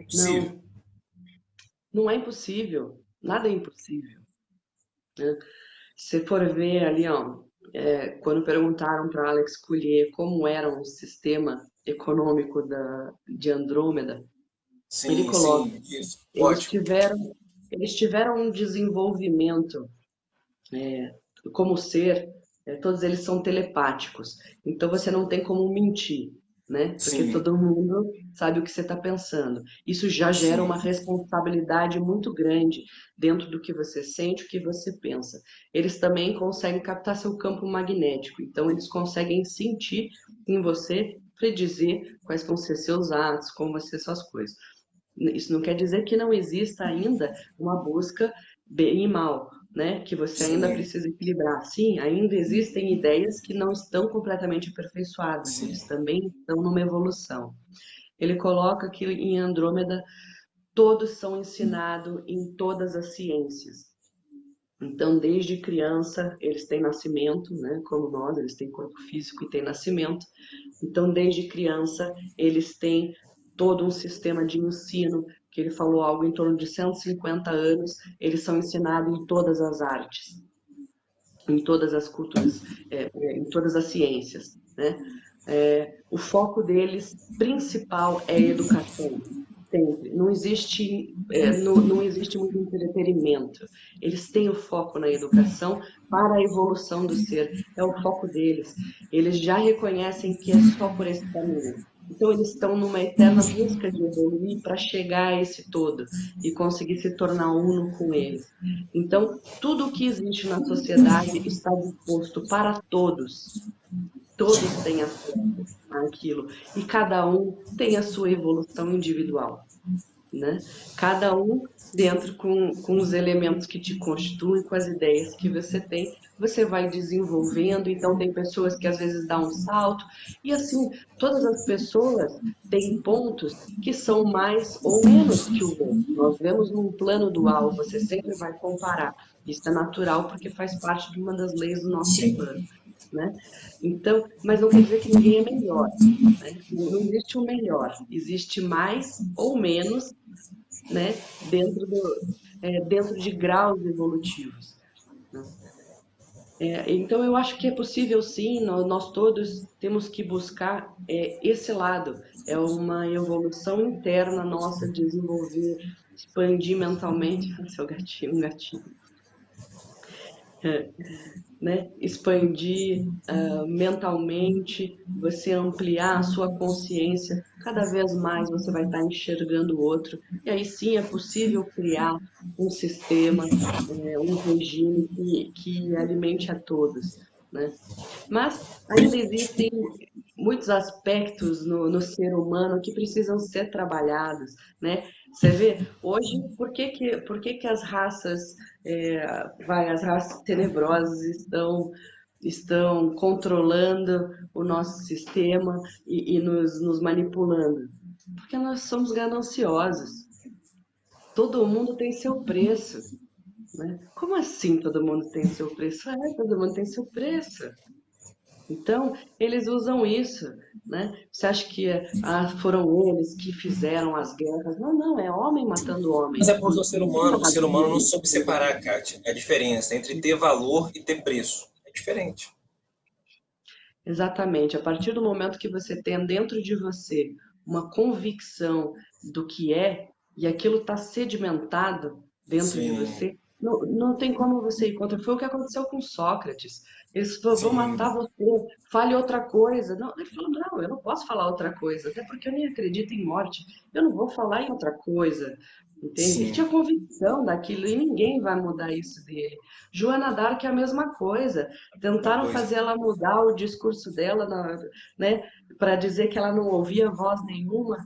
A: Impossível.
B: Não, não é impossível. Nada é impossível, né? Se for ver ali, ó, quando perguntaram para Alex Collier como era o sistema econômico de Andrômeda, ele
A: Sim,
B: coloca,
A: sim, isso.
B: eles
A: Ótimo.
B: tiveram, eles tiveram um desenvolvimento como ser, todos eles são telepáticos. Então você não tem como mentir, né? Porque
A: Sim,
B: todo mundo sabe o que você está pensando. Isso já gera
A: sim,
B: uma responsabilidade muito grande dentro do que você sente, o que você pensa. Eles também conseguem captar seu campo magnético. Então eles conseguem sentir em você, predizer quais vão ser seus atos, como vão ser suas coisas. Isso não quer dizer que não exista ainda uma busca bem e mal, né? Que você ainda
A: sim,
B: precisa equilibrar. Sim, ainda existem ideias que não estão completamente aperfeiçoadas,
A: sim.
B: eles também estão numa evolução. Ele coloca que em Andrômeda todos são ensinados em todas as ciências. Então, desde criança, eles têm nascimento, né? Como nós, eles têm corpo físico e têm nascimento. Então, desde criança, eles têm todo um sistema de ensino, que ele falou algo em torno de 150 anos, eles são ensinados em todas as artes, em todas as culturas, em todas as ciências, né? O foco deles principal é a educação. sempre. Não existe, não existe muito entretenimento. Eles têm o foco na educação para a evolução do ser. É o foco deles. Eles já reconhecem que é só por esse caminho. Então, eles estão numa eterna busca de evoluir para chegar a esse todo e conseguir se tornar uno com eles. Então, tudo o que existe na sociedade está disposto para todos. Todos têm acesso àquilo. E cada um tem a sua evolução individual, né? Cada um dentro com os elementos que te constituem, com as ideias que você tem, você vai desenvolvendo. Então, tem pessoas que às vezes dão um salto, e assim, todas as pessoas têm pontos que são mais ou menos que o outro. Nós vemos num plano dual, você sempre vai comparar. Isso é natural porque faz parte de uma das leis do nosso
A: Sim.
B: plano, né? Então, mas não quer dizer que ninguém é melhor, né? Não existe o melhor, existe mais ou menos, né, dentro de graus evolutivos, né? Então, eu acho que é possível sim, nós todos temos que buscar esse lado, é uma evolução interna nossa, desenvolver, expandir mentalmente, seu gatinho, um gatinho, né? Expandir mentalmente, você ampliar a sua consciência, cada vez mais você vai estar enxergando o outro, e aí sim é possível criar um sistema, um regime que alimente a todos, né? Mas ainda existem muitos aspectos no ser humano que precisam ser trabalhados, né? Você vê, hoje, por que que as raças, as raças tenebrosas estão controlando o nosso sistema e nos manipulando? Porque nós somos gananciosos. Todo mundo tem seu preço, né? Como assim todo mundo tem seu preço? Todo mundo tem seu preço. Então, eles usam isso, né? Você acha que foram eles que fizeram as guerras? Não, não, é homem matando
A: Mas
B: homem.
A: é porque o ser humano não soube
B: Sabe?
A: separar, Kátia, a diferença entre ter valor e ter preço. É diferente.
B: Exatamente. A partir do momento que você tem dentro de você uma convicção do que é, e aquilo está sedimentado dentro de
A: Sim,
B: você, não tem como você ir contra. Foi o que aconteceu com Sócrates. Eles falaram, vão
A: sim,
B: matar você, fale outra coisa. Não, ele falou, não, eu não posso falar outra coisa, até porque eu nem acredito em morte. Eu não vou falar em outra coisa. Entende? Ele
A: sim.
B: tinha convicção daquilo e ninguém vai mudar isso dele. Joana d'Arc é a mesma coisa.
A: Uma
B: Tentaram
A: coisa.
B: fazer ela mudar o discurso dela, né, para dizer que ela não ouvia voz nenhuma,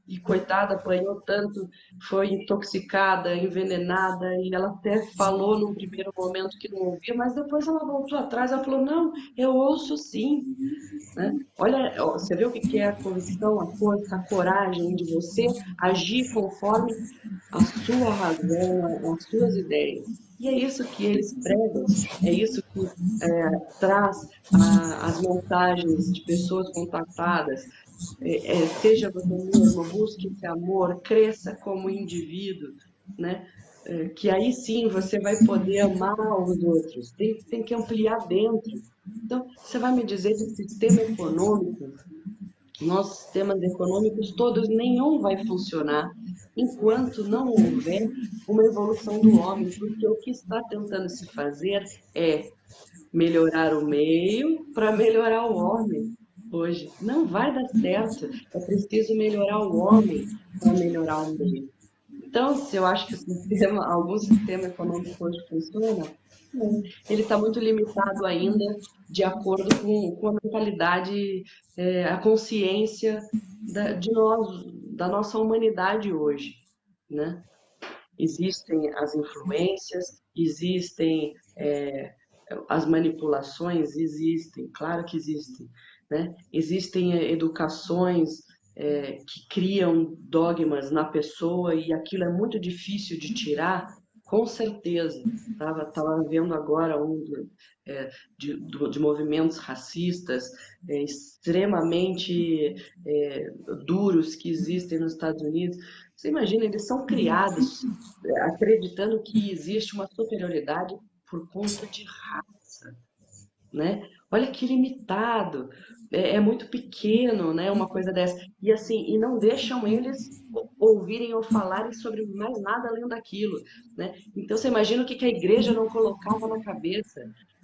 B: e coitada, apanhou tanto, foi intoxicada, envenenada, e ela até falou num primeiro momento que não ouvia, mas depois ela voltou atrás, ela falou, não, eu ouço sim, né? Olha, ó, você vê o que é a convicção, a força, a coragem de você agir conforme a sua razão, as suas ideias. E é isso que eles pregam, é isso que traz as mensagens de pessoas contatadas. Seja você mesmo, busque esse amor, cresça como indivíduo, né? Que aí sim você vai poder amar os outros. Tem que ampliar dentro. Então, você vai me dizer de sistema econômico, nossos sistemas econômicos todos, nenhum vai funcionar enquanto não houver uma evolução do homem, porque o que está tentando se fazer é melhorar o meio para melhorar o homem hoje. Não vai dar certo. É preciso melhorar o homem para melhorar o meio. Então, se eu acho que algum sistema econômico hoje funciona, não. Ele está muito limitado ainda de acordo com a mentalidade, a consciência de nós, da nossa humanidade hoje, né? Existem as influências, existem as manipulações, existem, claro que existem, né? Existem educações que criam dogmas na pessoa e aquilo é muito difícil de tirar, com certeza. Tava vendo agora de movimentos racistas extremamente duros que existem nos Estados Unidos. Você imagina, eles são criados acreditando que existe uma superioridade por conta de raça, né? olha que limitado, é muito pequeno, né? Uma coisa dessa. E assim, e não deixam eles ouvirem ou falarem sobre mais nada além daquilo, né? Então você imagina o que que a igreja não colocava na cabeça,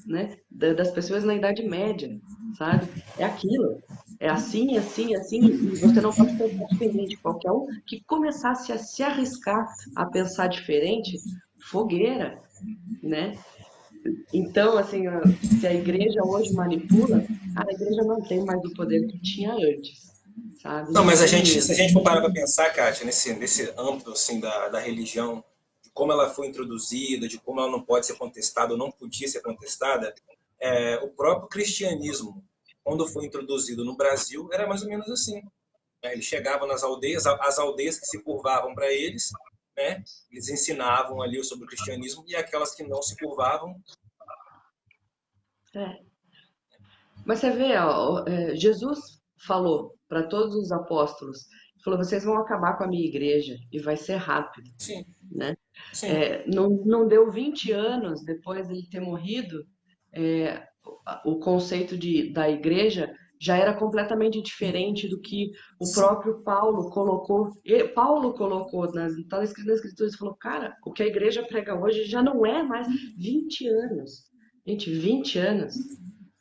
B: né? Das pessoas na Idade Média, sabe? É aquilo. É assim, assim, assim, e você não pode pensar diferente. Qualquer um que começasse a se arriscar a pensar diferente, fogueira, né? Então, assim, se a igreja hoje manipula, cara, a igreja não tem mais o poder que tinha antes, sabe?
A: Não,
B: Não
A: mas
B: tem
A: se
B: mesmo.
A: a gente for parar para pensar, Kátia, nesse âmbito assim, da religião, de como ela foi introduzida, de como ela não pode ser contestada ou não podia ser contestada, o próprio cristianismo, quando foi introduzido no Brasil, era mais ou menos assim. Né? Ele chegava nas aldeias, as aldeias que se curvavam para eles, né? Eles ensinavam ali sobre o cristianismo e aquelas que não se curvavam.
B: É. Mas você vê, ó, Jesus falou para todos os apóstolos, falou, vocês vão acabar com a minha igreja e vai ser rápido,
A: Sim,
B: né?
A: sim.
B: Não deu 20 anos depois dele ter morrido, é, o conceito da igreja já era completamente diferente do que o próprio Paulo colocou. Paulo colocou, está escrito nas Escrituras, falou, cara, o que a igreja prega hoje já não é mais 20 anos. Gente, 20 anos.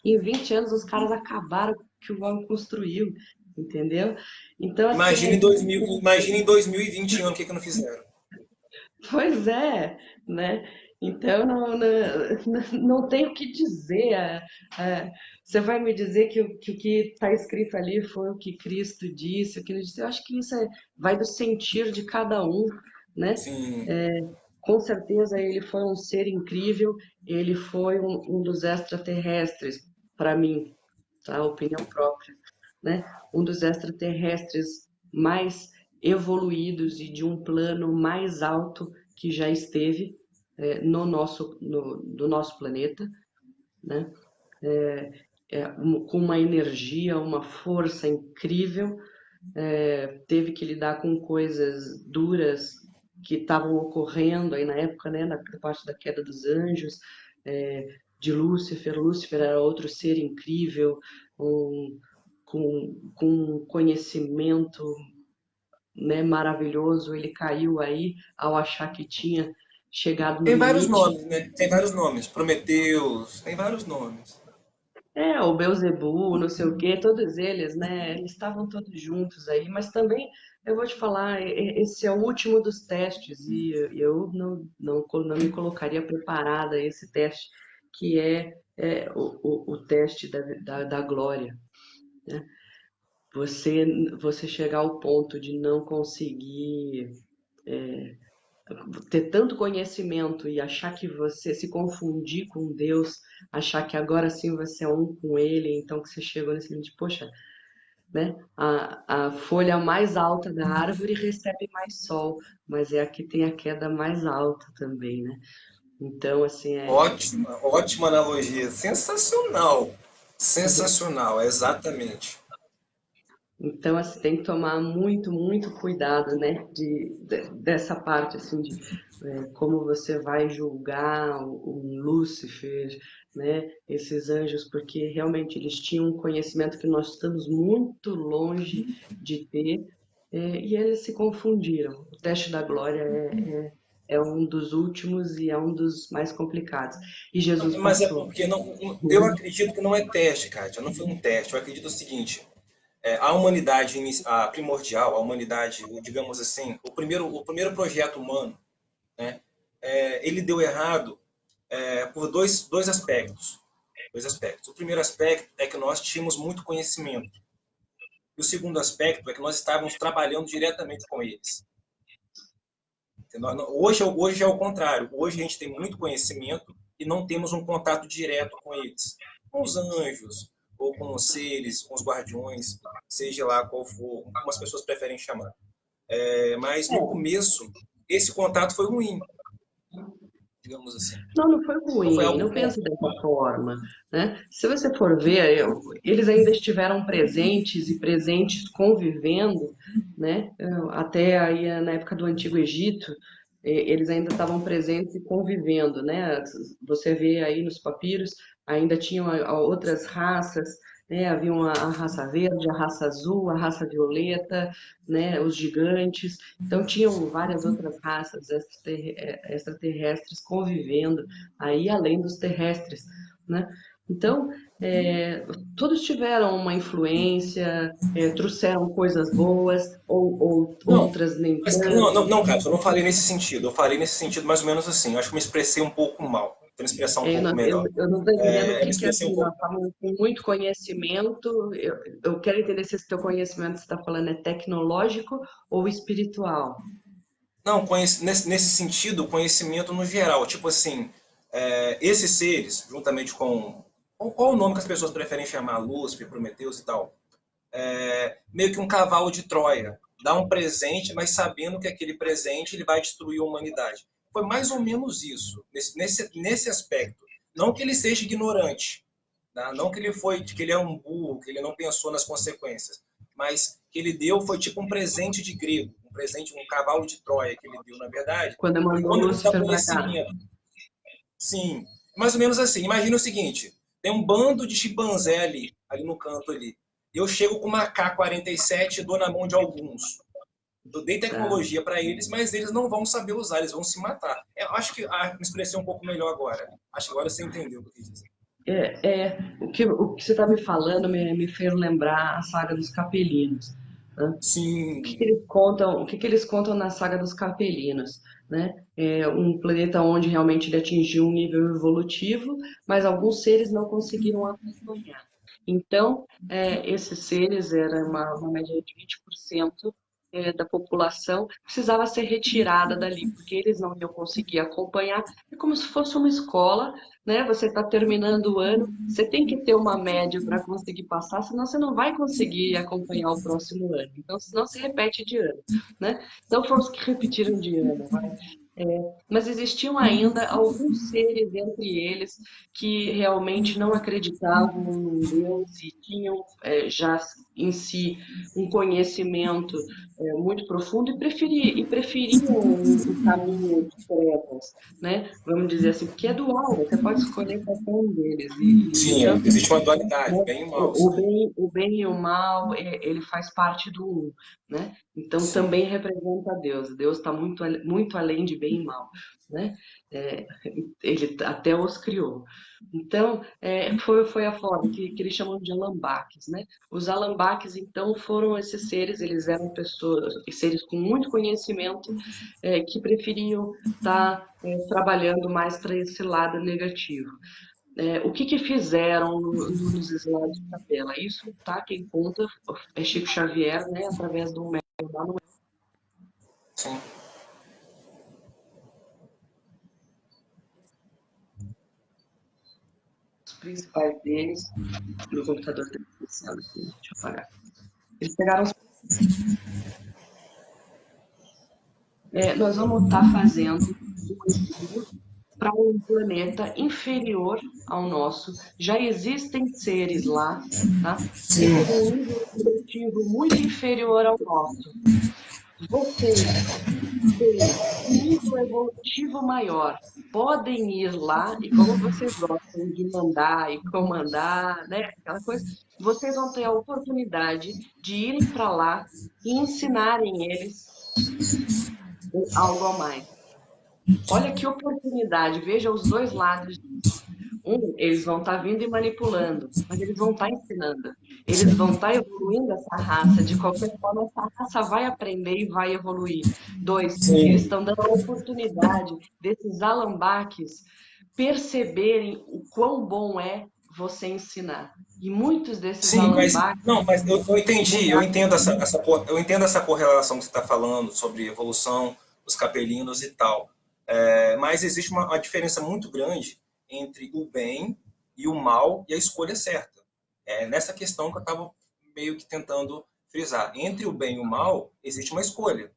B: Em 20 anos os caras acabaram com o que o homem construiu, entendeu? Então, assim,
A: Imagina em 2021 o que não fizeram.
B: pois é, né? Então não tem o que dizer. Você vai me dizer que o que está escrito ali foi o que Cristo disse, o que ele disse. Eu acho que isso vai do sentir de cada um, né?
A: Sim.
B: Com certeza ele foi um ser incrível, ele foi um dos extraterrestres, para mim, tá? Opinião própria, né? Um dos extraterrestres mais evoluídos e de um plano mais alto que já esteve do nosso planeta, né? Com uma energia, uma força incrível, teve que lidar com coisas duras que estavam ocorrendo aí na época, né, na parte da queda dos anjos, de Lúcifer. Lúcifer era outro ser incrível, com um conhecimento, né, maravilhoso. Ele caiu aí ao achar que tinha chegado no
A: Tem vários
B: limite.
A: nomes, né? Tem vários nomes. Prometeus, tem vários nomes.
B: O Beelzebub, não sei o quê, todos eles, né? Eles estavam todos juntos aí, mas também eu vou te falar, esse é o último dos testes e eu não me colocaria preparada a esse teste, que o teste da glória, né? Você chegar ao ponto de não conseguir ter tanto conhecimento e achar que você se confundir com Deus, achar que agora sim você é um com Ele, então que você chegou nesse limite, poxa, né? A folha mais alta da árvore recebe mais sol, mas é a que tem a queda mais alta também, né? Então, assim,
A: Ótima, ótima analogia. Sensacional. Sensacional, exatamente.
B: então, assim, tem que tomar muito, muito cuidado, né, dessa parte, assim, de como você vai julgar um Lúcifer, né, esses anjos, porque realmente eles tinham um conhecimento que nós estamos muito longe de ter, e eles se confundiram. O teste da glória é um dos últimos e é um dos mais complicados. E Jesus
A: Mas é
B: passou.
A: porque eu acredito que não é teste, Kátia. Não foi um teste. Eu acredito o seguinte: a humanidade a primordial, a humanidade, digamos assim, o primeiro projeto humano, né, ele deu errado por dois aspectos. Dois aspectos. O primeiro aspecto é que nós tínhamos muito conhecimento. E o segundo aspecto é que nós estávamos trabalhando diretamente com eles. Hoje é o contrário. Hoje a gente tem muito conhecimento e não temos um contato direto com eles. Com os anjos, ou com os seres, com os guardiões, seja lá qual for, como as pessoas preferem chamar. Mas no começo, esse contato foi ruim, digamos assim.
B: Não foi
A: Não foi
B: ruim,
A: algo
B: não
A: bom.
B: pense dessa forma, né? Se você for ver, eles ainda estiveram presentes e presentes convivendo, né? Até aí na época do Antigo Egito, eles ainda estavam presentes e convivendo, né? Você vê aí nos papiros, ainda tinham outras raças, né? Havia a raça verde, a raça azul, a raça violeta, né? Os gigantes. Então tinham várias outras raças extraterrestres convivendo aí além dos terrestres, né? Então, todos tiveram uma influência, trouxeram coisas boas ou
A: Não,
B: outras nem
A: mas, não,
B: tanto.
A: não, não, cara, eu não falei nesse sentido. Eu falei nesse sentido mais ou menos assim. Eu acho que me expressei um pouco mal. Tento expressar um
B: É,
A: pouco melhor.
B: eu não estou entendendo o
A: Me
B: que que é
A: expressei um
B: assim, nós
A: pouco.
B: estamos com muito conhecimento. Eu quero entender se esse teu conhecimento que você está falando é tecnológico ou espiritual.
A: Não, nesse sentido, o conhecimento no geral. Tipo assim, esses seres, juntamente com. Qual o nome que as pessoas preferem chamar? Lúcifer, Prometeus e tal. Meio que um cavalo de Troia. Dá um presente, mas sabendo que aquele presente ele vai destruir a humanidade. Foi mais ou menos isso, nesse aspecto. Não que ele seja ignorante, tá? Não que que ele é um burro, que ele não pensou nas consequências, mas que ele deu foi tipo um presente de grego, um presente, um cavalo de Troia que ele deu, na verdade.
B: Quando
A: E
B: mandou
A: quando ele dá
B: Lúcifer para cá.
A: conhecimento, sim, mais ou menos assim. Imagina o seguinte: tem um bando de chimpanzé ali no canto ali. Eu chego com uma AK-47 e dou na mão de alguns. Eu dei
B: Tá?
A: tecnologia para eles, mas eles não vão saber usar, eles vão se matar. Eu acho que me expressei um pouco melhor agora. Acho que agora você entendeu o que eu quis dizer.
B: O que você está me falando me fez lembrar a saga dos Capelinos, né?
A: Sim,
B: O que que eles contam na saga dos Capelinos, né? É um planeta onde realmente ele atingiu um nível evolutivo, mas alguns seres não conseguiram acompanhar. Então, esses seres, era uma média de 20% da população, precisava ser retirada dali, porque eles não iam conseguir acompanhar. É como se fosse uma escola, né? Você está terminando o ano, você tem que ter uma média para conseguir passar, senão você não vai conseguir acompanhar o próximo ano. Então, senão se repete de ano, né? Então, foram os que repetiram de ano, vai. Mas existiam ainda alguns seres entre eles que realmente não acreditavam em Deus e tinham já em si um conhecimento muito profundo e preferiam o caminho de trevas, né? Vamos dizer assim, porque é dual, você pode escolher qualquer um deles. E
A: sim,
B: tanto
A: existe uma
B: né?
A: dualidade, bem e mal,
B: O
A: sim.
B: bem, o bem e o mal, ele faz parte do um, né? Então
A: Sim.
B: também representa Deus. Deus está muito, muito além de bem e mal, né? É, ele até os criou. Então, foi a forma que eles chamam de alambaques, né? Os alambaques, então, foram esses seres, eles eram pessoas, seres com muito conhecimento, que preferiam estar trabalhando mais para esse lado negativo. O que que fizeram nos slides da tela? Isso, tá? Quem conta é Chico Xavier, né? Através do médium lá no
A: Sim.
B: os principais deles, no computador dele, aqui, deixa eu apagar. Eles pegaram nós vamos estar fazendo um estudo para um planeta inferior ao nosso. Já existem seres lá, tá? Que têm um nível evolutivo muito inferior ao nosso. Vocês têm um nível evolutivo maior. Podem ir lá e como vocês gostam de mandar e comandar, né, aquela coisa, vocês vão ter a oportunidade de irem para lá e ensinarem eles algo a mais. Olha que oportunidade, veja os dois lados disso. Eles vão estar vindo e manipulando, mas eles vão estar ensinando. Eles vão estar evoluindo essa raça. De qualquer forma, essa raça vai aprender e vai evoluir. Dois, eles
A: Sim,
B: estão dando a oportunidade desses alambaques perceberem o quão bom é você ensinar. E muitos desses
A: sim, mas
B: alambaques
A: não, mas eu entendi, eu
B: mudaram.
A: entendo eu entendo essa correlação que você está falando sobre evolução, os capelinos e tal. Mas existe uma diferença muito grande entre o bem e o mal e a escolha certa. É nessa questão que eu estava meio que tentando frisar. Entre o bem e o mal existe uma escolha,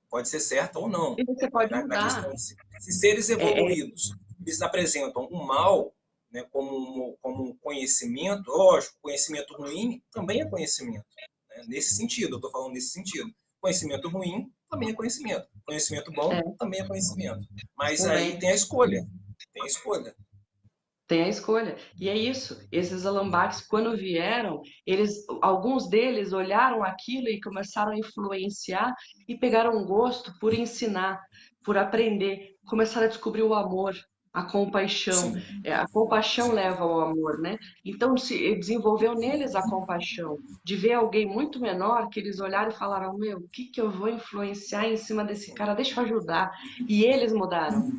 A: pode ser certa ou não.
B: E você pode
A: Na questão
B: mudar.
A: de se seres
B: É, é,
A: evoluídos eles apresentam o mal, né, como um conhecimento, lógico, conhecimento ruim também é conhecimento. Né? Nesse sentido, eu estou falando nesse sentido. Conhecimento ruim também é conhecimento. Conhecimento bom
B: É,
A: também é conhecimento. Mas aí
B: também.
A: tem a escolha. Tem a escolha.
B: Tem a escolha. E é isso. Esses alambaques, quando vieram, alguns deles olharam aquilo e começaram a influenciar e pegaram um gosto por ensinar, por aprender, começaram a descobrir o amor, a compaixão.
A: Sim,
B: A compaixão
A: sim,
B: leva ao amor, né? Então se desenvolveu neles a compaixão, de ver alguém muito menor que eles olharam e falaram: Meu, o que que eu vou influenciar em cima desse cara? Deixa eu ajudar. E eles mudaram.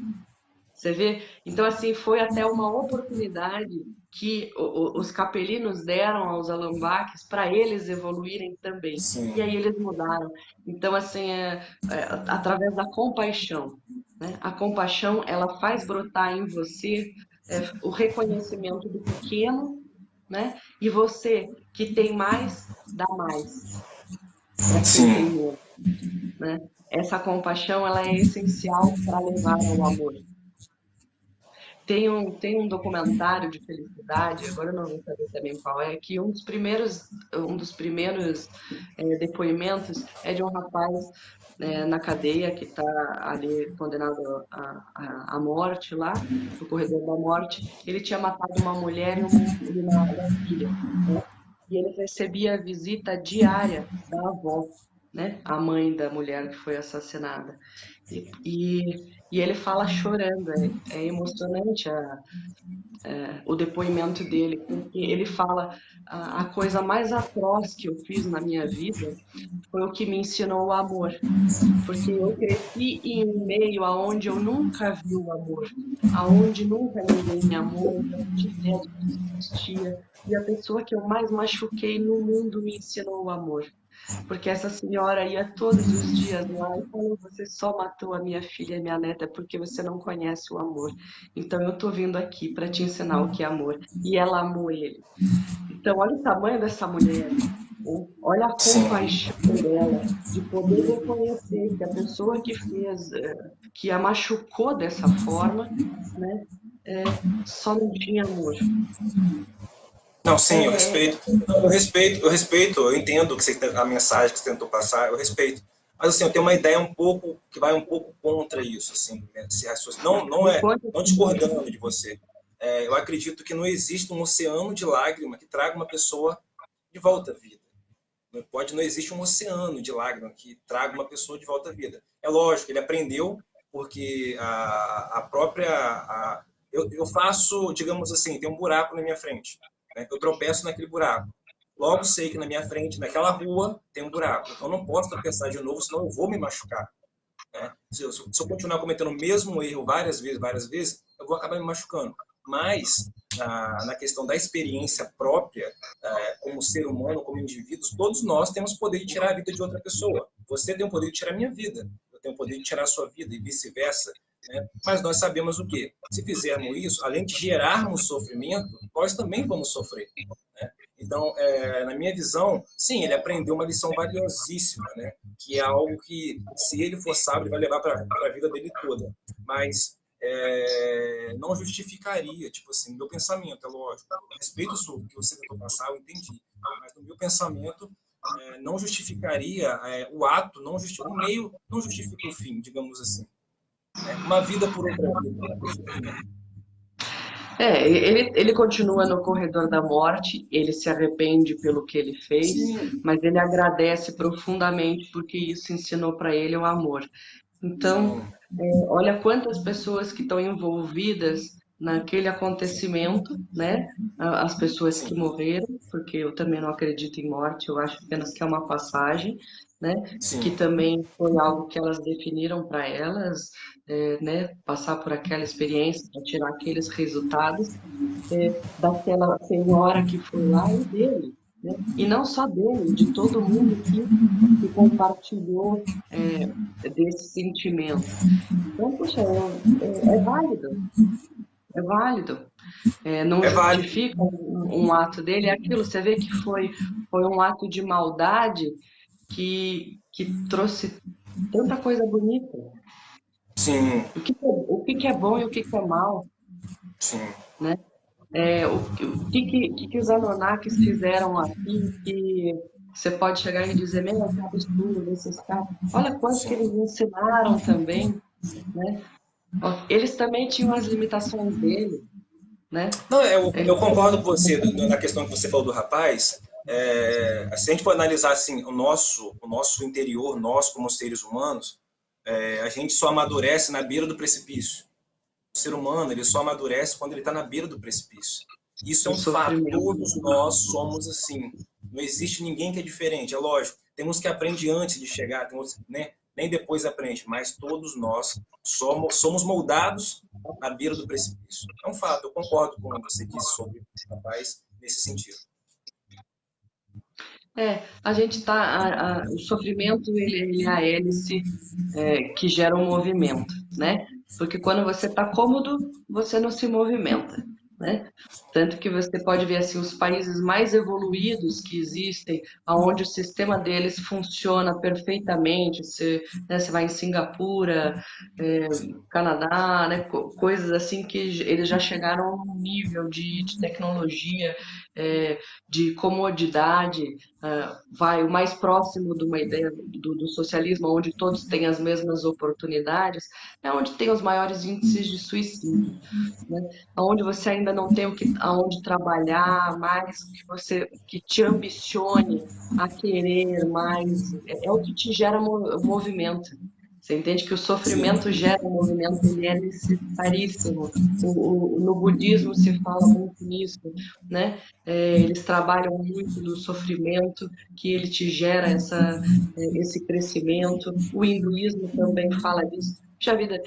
B: Você vê? Então, assim, foi até uma oportunidade que os capelinos deram aos alambaques para eles evoluírem também. E
A: sim,
B: aí eles mudaram. Então, assim, através da compaixão, né? A compaixão, ela faz brotar em você o reconhecimento do pequeno, né? E você que tem mais, dá mais para quem tem
A: sim.
B: menos, né? Essa compaixão, ela é essencial para levar ao amor. Tem um documentário de felicidade, agora eu não vou saber também qual é, que um dos primeiros depoimentos é de um rapaz na cadeia que está ali condenado à morte lá, no corredor da morte. Ele tinha matado uma mulher e uma filha, né? E ele recebia a visita diária da avó, né? A mãe da mulher que foi assassinada. E ele fala chorando, é emocionante o depoimento dele, porque ele fala a coisa mais atroz que eu fiz na minha vida foi o que me ensinou o amor, porque eu cresci em um meio aonde eu nunca vi o amor, aonde nunca ninguém me amou, não tinha ideia de que isso existia, e a pessoa que eu mais machuquei no mundo me ensinou o amor. Porque essa senhora ia todos os dias lá e falou: Você só matou a minha filha e minha neta porque você não conhece o amor. Então eu tô vindo aqui para te ensinar o que é amor. E ela amou ele. Então, olha o tamanho dessa mulher. Né? Olha a
A: Sim.
B: compaixão dela de poder reconhecer que a pessoa que fez, que a machucou dessa forma, né, só não tinha amor.
A: Não, sim, eu
B: É,
A: respeito. Não, eu respeito, eu entendo que a mensagem que você tentou passar, eu respeito. Mas assim, eu tenho uma ideia um pouco que vai um pouco contra isso, assim, né, esse raciocínio. Não, não
B: me
A: é,
B: conta.
A: não discordando de você. Eu acredito que não existe um oceano de lágrima que traga uma pessoa de volta à vida. Não existe um oceano de lágrima que traga uma pessoa de volta à vida. É lógico, ele aprendeu porque a própria eu faço, digamos assim, tem um buraco na minha frente, né? Eu tropeço naquele buraco. Logo sei que na minha frente, naquela rua, tem um buraco. Então não posso tropeçar de novo, senão eu vou me machucar. Né? Se eu continuar cometendo o mesmo erro várias vezes, eu vou acabar me machucando. Mas, na questão da experiência própria, como ser humano, como indivíduos, todos nós temos o poder de tirar a vida de outra pessoa. Você tem o poder de tirar a minha vida, eu tenho o poder de tirar a sua vida e vice-versa. Né? Mas nós sabemos o quê? Se fizermos isso, além de gerarmos sofrimento, nós também vamos sofrer. Né? Então, na minha visão, sim, ele aprendeu uma lição valiosíssima, né? Que é algo que, se ele for sábio, ele vai levar para a vida dele toda. Mas não justificaria, tipo assim, meu pensamento, é lógico. Eu respeito o que você tentou passar, eu entendi. Mas no meu pensamento, não justificaria o ato, o meio não justifica o fim, digamos assim. Né? Uma vida por outra vida, não justifica.
B: Ele continua no corredor da morte, ele se arrepende pelo que ele fez,
A: Sim,
B: mas ele agradece profundamente porque isso ensinou para ele o amor. Então,
A: sim,
B: olha quantas pessoas que estão envolvidas naquele acontecimento, né? As pessoas que
A: sim,
B: morreram, porque eu também não acredito em morte, eu acho apenas que é uma passagem, né? Que
A: sim,
B: também foi algo que elas definiram para elas, né? Passar por aquela experiência para tirar aqueles resultados, daquela senhora que foi lá e dele, né? E não só dele, de todo mundo que compartilhou desse sentimento. Então, puxa, é válido, é válido. Não
A: é válido.
B: justifica um ato dele, é aquilo, você vê que foi um ato de maldade que trouxe tanta coisa bonita.
A: Sim,
B: O que é bom e o que é mal,
A: sim,
B: né? O que os Anunnakis fizeram aqui que você pode chegar e dizer, meu, que absurdo esses caras. Olha quanto que
A: sim.
B: eles ensinaram também, né? Ó, eles também tinham as limitações deles, né?
A: Não, eu
B: Eles
A: concordo com
B: também...
A: você na questão que você falou do rapaz. Se a gente for analisar assim, o nosso interior, nós como seres humanos, a gente só amadurece na beira do precipício. O ser humano ele só amadurece quando ele está na beira do precipício. Isso é
B: O
A: um fato.
B: sofrimento.
A: Todos nós somos assim. Não existe ninguém que é diferente. É lógico. Tem uns que aprendem antes de chegar, tem outros, né, nem depois aprende. Mas todos nós somos moldados à beira do precipício. É um fato. Eu concordo com o que você disse sobre o rapaz nesse sentido.
B: A gente tá, o sofrimento ele é a hélice que gera um movimento, né? Porque quando você está cômodo, você não se movimenta, né? Tanto que você pode ver assim os países mais evoluídos que existem, aonde o sistema deles funciona perfeitamente. Você, né, você vai em Singapura,
A: Sim,
B: Canadá, né, coisas assim que eles já chegaram a um nível de tecnologia, de comodidade, vai o mais próximo de uma ideia do socialismo, onde todos têm as mesmas oportunidades, é onde tem os maiores índices de suicídio, né? Onde você ainda não tem aonde trabalhar mais, que te ambicione a querer mais, é o que te gera movimento. Você entende que o
A: sim,
B: sofrimento gera movimento, ele é necessaríssimo. No budismo se fala muito nisso, né? Eles trabalham muito no sofrimento, que ele te gera esse crescimento. O hinduísmo também fala disso. Puxa vida,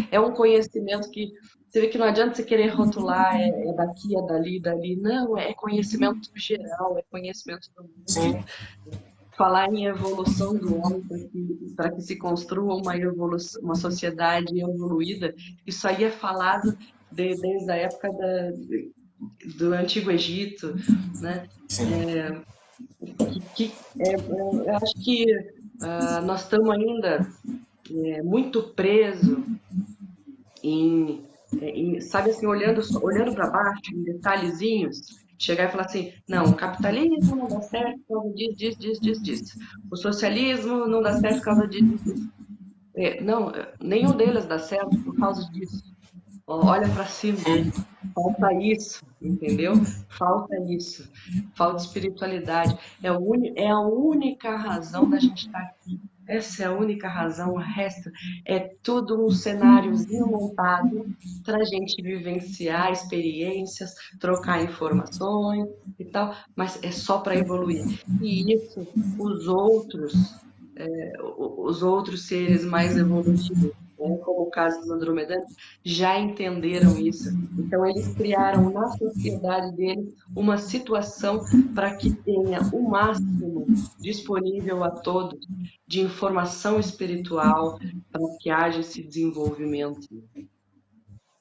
B: é um conhecimento que você vê que não adianta você querer rotular, é daqui, é dali, dali. Não, é conhecimento geral, é conhecimento do mundo.
A: sim,
B: Falar em evolução do homem para que se construa uma sociedade evoluída, isso aí é falado desde a época do Antigo Egito, né?
A: sim,
B: Eu acho que nós estamos ainda muito presos sabe assim, olhando para baixo, em detalhezinhos, chegar e falar assim, não, o capitalismo não dá certo por causa disso, disso, disso, disso, disso. O socialismo não dá certo por causa disso, disso, disso. Não, nenhum deles dá certo por causa disso. Olha para cima. Falta isso, entendeu? Falta isso. Falta espiritualidade. É a única razão da gente estar aqui. Essa é a única razão. O resto é tudo um cenáriozinho montado para a gente vivenciar experiências, trocar informações e tal, mas é só para evoluir. E isso, os outros, os outros seres mais evolutivos, né, como o caso dos andromedanos, já entenderam isso. Então, eles criaram na sociedade deles uma situação para que tenha o máximo disponível a todos de informação espiritual para que haja esse desenvolvimento.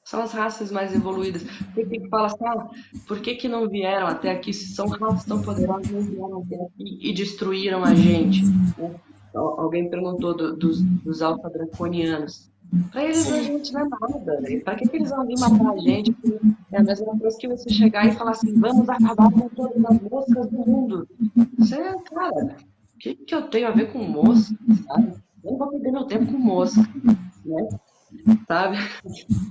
B: São as raças mais evoluídas. Por que fala assim, por que não vieram até aqui? Se são raças tão poderosas, não vieram até aqui e destruíram a gente, né? Alguém perguntou dos alfa-draconianos. Para eles a
A: sim.
B: gente não é nada, né? Para que eles vão vir matar a gente? É a mesma coisa que você chegar e falar assim, vamos acabar com todas as moscas do mundo. Você, cara, o que eu tenho a ver com mosca, sabe? Eu não vou perder meu tempo com mosca, né? Sabe?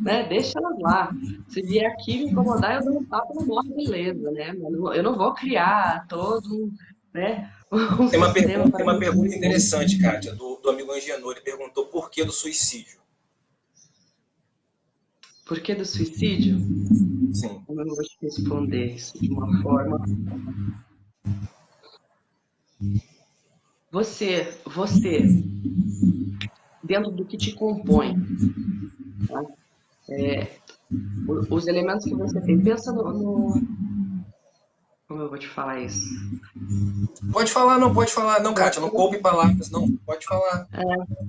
B: Né? Deixa elas lá. Se vier aqui me incomodar, eu dou um tapa no mão, beleza, né? Mas eu não vou criar todo né, um sistema
A: Tem
B: para
A: uma
B: resolver.
A: pergunta interessante, Kátia, do amigo Angiano. Ele perguntou por que do suicídio.
B: Por que do suicídio?
A: Sim,
B: Como eu vou te responder isso de uma forma. Você, dentro do que te compõe, tá? Os elementos que você tem. Pensa como eu vou te falar isso?
A: pode falar, não pode falar. Não, Kátia, não poupe palavras, não. Pode falar.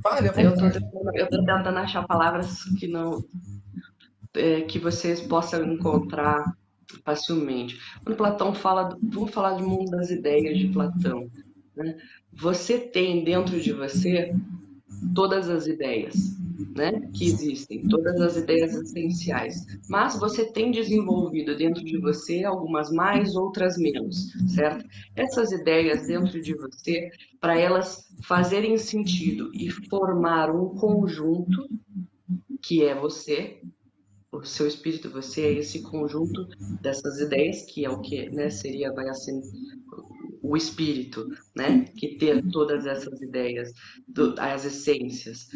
A: Fale à vontade.
B: Eu tô tentando achar palavras que não, que vocês possam encontrar facilmente. Quando Platão fala, vamos falar do mundo das ideias de Platão, né? Você tem dentro de você todas as ideias. né, que existem, todas as ideias essenciais. Mas você tem desenvolvido dentro de você algumas mais, outras menos, certo? Essas ideias dentro de você, para elas fazerem sentido e formar um conjunto que é você, o seu espírito, você é esse conjunto dessas ideias, que é o que, né, seria, vai assim, o espírito, né, que ter todas essas ideias, as essências.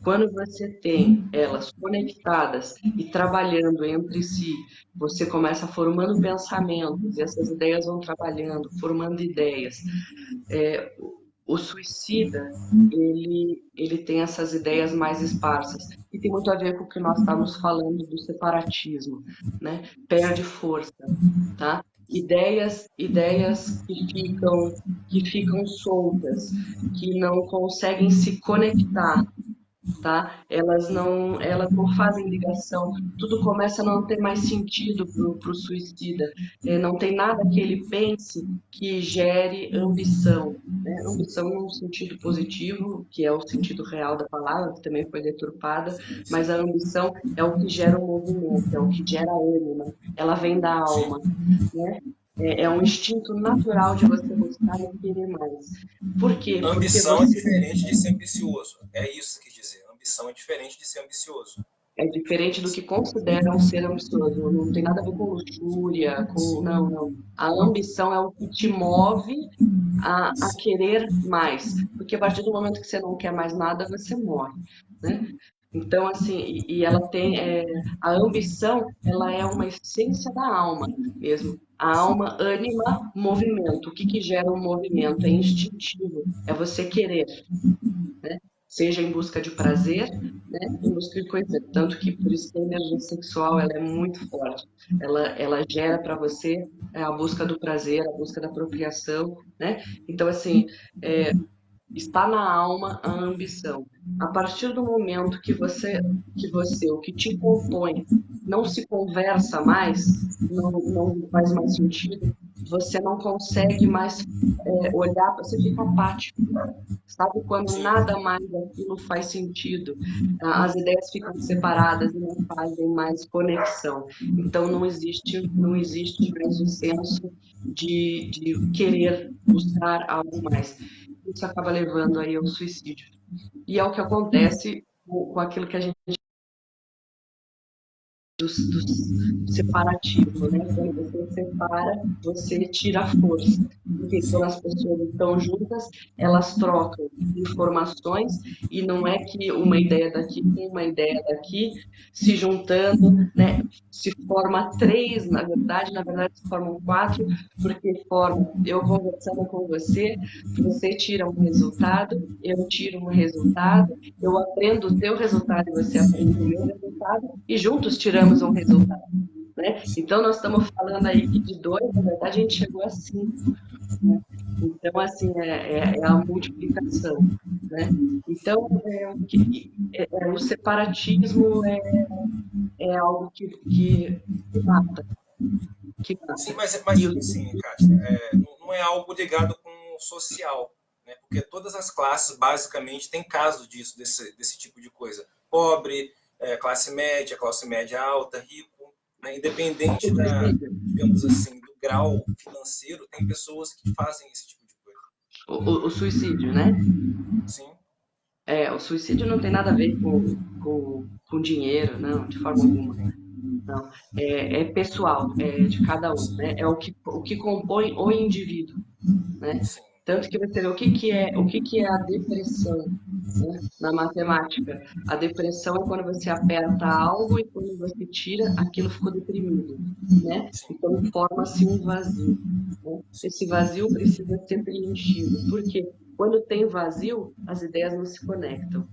B: Quando você tem elas conectadas e trabalhando entre si, você começa formando pensamentos, e essas ideias vão trabalhando, formando ideias. O suicida, ele tem essas ideias mais esparsas, e tem muito a ver com o que nós estamos falando do separatismo, né? Perde força, tá? Ideias que ficam soltas, que não conseguem se conectar, tá? Elas não fazem ligação, tudo começa a não ter mais sentido pro suicida. Não tem nada que ele pense que gere ambição, né? Ambição num sentido positivo, que é o sentido real da palavra, que também foi deturpada,
A: Sim,
B: mas a
A: sim,
B: ambição é o que gera o movimento, é o que gera ânima, ela vem da
A: sim.
B: alma, né? É um instinto natural de você buscar e querer mais. Por quê? Porque
A: Ambição é
B: você
A: diferente de ser ambicioso. É isso que quis dizer. Ambição é diferente de ser ambicioso.
B: é diferente do que consideram ser ambicioso. Não tem nada a ver com luxúria, com.
A: Sim,
B: Não, não. A ambição é o que te move a
A: sim,
B: querer mais. Porque a partir do momento que você não quer mais nada, você morre, né? Então, assim, e ela tem. A ambição, ela é uma essência da alma mesmo. A alma anima movimento. O que que gera um movimento? É instintivo. É você querer, né? Seja em busca de prazer, né? Em busca de conhecer. Tanto que por isso que a energia sexual ela é muito forte. Ela gera para você a busca do prazer, a busca da apropriação, né? Então, assim, está na alma a ambição. A partir do momento o que te compõe, não se conversa mais, não faz mais sentido, você não consegue mais olhar, você fica apático. Sabe quando
A: sim.
B: nada mais aquilo faz sentido? As ideias ficam separadas e não fazem mais conexão. Então não existe mais o senso de querer buscar algo mais. Isso acaba levando aí ao suicídio. E é o que acontece com aquilo que a gente do separativo, né? Quando você separa, você tira a força. Porque quando as pessoas estão juntas, elas trocam informações e não é que uma ideia daqui com uma ideia daqui se juntando, né? Se forma três, na verdade se formam quatro, porque forma eu conversando com você, você tira um resultado, eu tiro um resultado, eu aprendo o teu resultado e você aprende o meu resultado, e juntos tiramos um resultado, né? Então, nós estamos falando aí que de dois, na verdade, a gente chegou a cinco, né? Então, assim, é a multiplicação, né? Então, o separatismo é algo que mata, que
A: Sim,
B: mata.
A: mas
B: E
A: tipo assim, Kátia, não é algo ligado com o social, né? Porque todas as classes basicamente têm caso disso, desse tipo de coisa. Pobre, classe média alta, rico, né? Independente
B: o
A: da,
B: suicídio,
A: digamos assim, do grau financeiro, tem pessoas que fazem esse tipo de coisa.
B: o suicídio, né?
A: Sim,
B: O suicídio não tem nada a ver com dinheiro, não, de forma alguma. Não, é pessoal, é de cada um, né? É o que compõe o indivíduo, né?
A: sim,
B: Tanto que você vê o que que é a depressão, né? Na matemática. A depressão é quando você aperta algo e quando você tira, aquilo ficou deprimido, né?
A: sim,
B: Então forma-se um vazio, né?
A: sim,
B: Esse vazio precisa ser preenchido. Por quê? Quando tem vazio, as ideias não se conectam,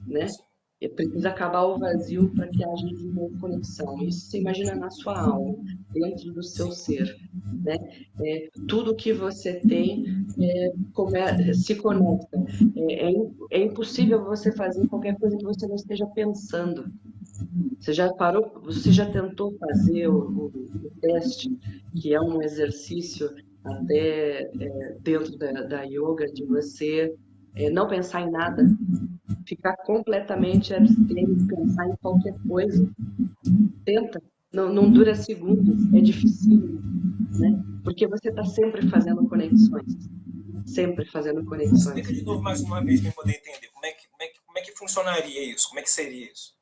B: né?
A: sim,
B: E precisa acabar o vazio para que haja de novo conexão. Isso você imagina na sua alma, dentro do seu
A: sim,
B: ser, né? Tudo que você tem se conecta. É impossível você fazer qualquer coisa que você não esteja pensando. Você já parou, você já tentou fazer o teste, que é um exercício até dentro da yoga, de você não pensar em nada, ficar completamente abstêmio, pensar em qualquer coisa. Tenta, não dura segundos, é difícil, né? Porque você está sempre fazendo conexões. Sempre fazendo conexões.
A: Explica de novo mais uma vez para eu poder entender. Como é que funcionaria isso? Como é que seria isso?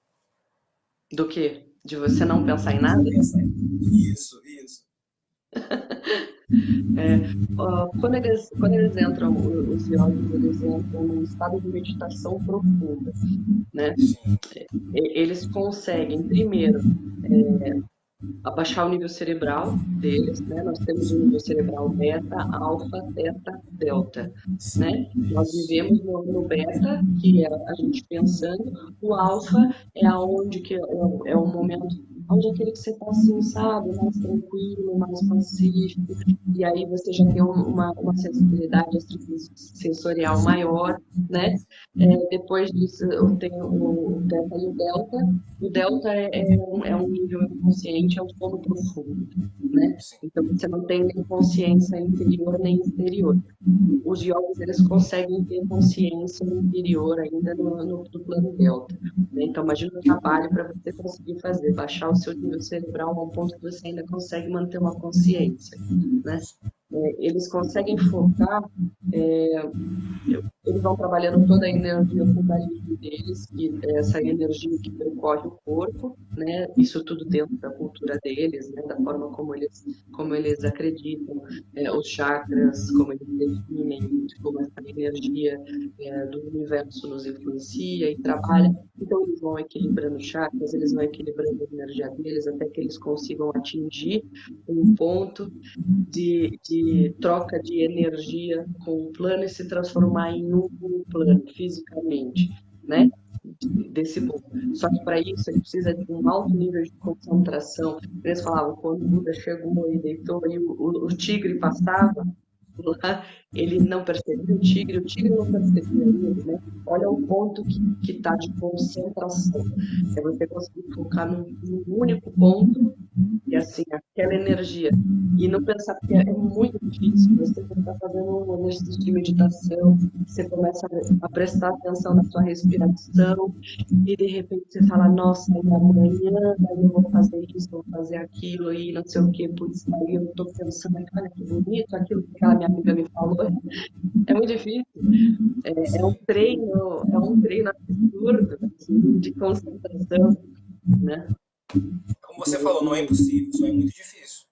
B: Do que? De você não pensar em nada?
A: Não pensar. Isso, isso.
B: Quando eles entram, os yogis, eles entram num estado de meditação profunda, né?
A: Sim.
B: Eles conseguem, primeiro, abaixar o nível cerebral deles, né? Nós temos o nível cerebral beta, alfa, teta, delta, né? Nós vivemos no beta, que é a gente pensando, o alfa é aonde que é o momento, onde é aquele que você está assim, sabe, mais tranquilo, mais pacífico, e aí você já tem uma sensibilidade sensorial maior, né? Depois disso, eu tenho o teta e o delta. O delta é um nível inconsciente, é um sono profundo, né?
A: Sim.
B: Então você não tem nem consciência interior nem exterior. Os yogis, eles conseguem ter consciência interior ainda no plano delta, né? Então imagina o trabalho para você conseguir fazer, baixar o seu nível cerebral a um ponto que você ainda consegue manter uma consciência, né? Eles conseguem focar, eles vão trabalhando toda a energia kundalini deles, que é essa energia que percorre o corpo, né? Isso tudo dentro da cultura deles, né? Da forma como eles acreditam, os chakras, como eles definem, como essa energia do universo nos influencia e trabalha. Então eles vão equilibrando chakras, eles vão equilibrando a energia deles até que eles consigam atingir um ponto de troca de energia com o plano e se transformar em um com o plano, fisicamente, né? Desse mundo. Só que para isso ele precisa de um alto nível de concentração. Eles falavam, quando o Buda chegou e deitou e o tigre passava lá, ele não percebia o tigre não percebia ele, né? Olha o ponto que está de concentração. É você conseguir focar num único ponto e assim, aquela energia. E não pensar, porque é muito difícil. Você está fazendo um exercício de meditação, você começa a prestar atenção na sua respiração, e de repente você fala, nossa, e amanhã eu vou fazer isso, vou fazer aquilo, e não sei o que, putz, aí eu estou pensando, olha que bonito, aquilo que aquela minha amiga me falou. É muito difícil. É um treino absurdo assim, de concentração, né?
A: Como você falou, não é impossível, só é muito difícil.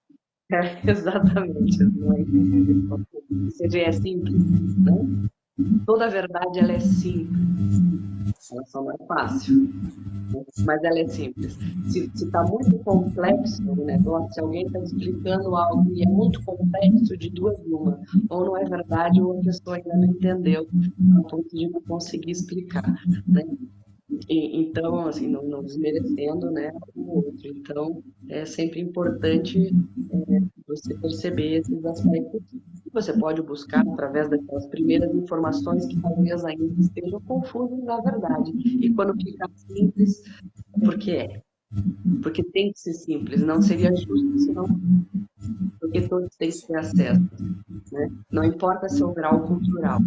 B: Exatamente. Não é impossível. Ou seja, é simples, né? Toda a verdade, ela é simples. Ela só não é fácil, né? Mas ela é simples. Se está muito complexo o negócio, se alguém está explicando algo e é muito complexo, de duas uma, ou não é verdade, ou a pessoa ainda não entendeu, a ponto de não conseguir explicar, né? Então, assim, não desmerecendo, né, o outro. Então, é sempre importante você perceber esses aspectos. Você pode buscar através daquelas primeiras informações que talvez ainda estejam confusas na verdade. E quando fica simples, é porque é. Porque tem que ser simples. Não seria justo senão porque todos têm que ter acesso, né? Não importa seu grau cultural.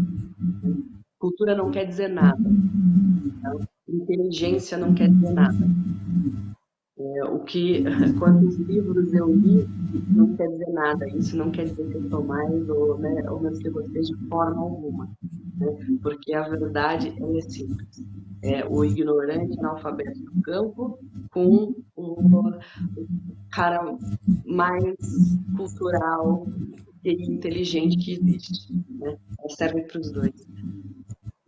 B: Cultura não quer dizer nada. Tá? Inteligência não quer dizer nada. Quantos livros eu li, não quer dizer nada. Isso não quer dizer que eu sou mais ou menos que você de forma alguma, né? Porque a verdade ela é simples. O ignorante analfabeto do campo com o cara mais cultural e inteligente que existe, né? Serve para os dois.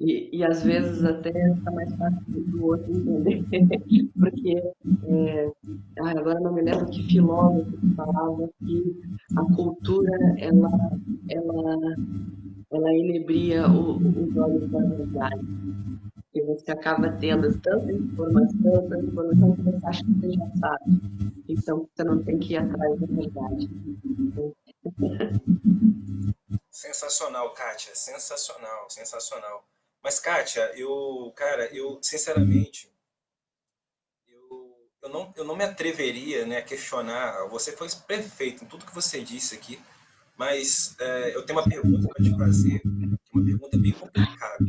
B: E às vezes até está mais fácil do outro entender, porque agora não me lembro que filósofo que falava que a cultura ela, ela inebria os olhos da verdade. E você acaba tendo tanta informação que você acha que você já sabe. Então você não tem que ir atrás da verdade.
A: Sensacional, Kátia. Sensacional, sensacional. Mas, Kátia, eu sinceramente, eu não me atreveria, né, a questionar. Você foi perfeito em tudo que você disse aqui, mas eu tenho uma pergunta para te fazer, que é uma pergunta bem complicada,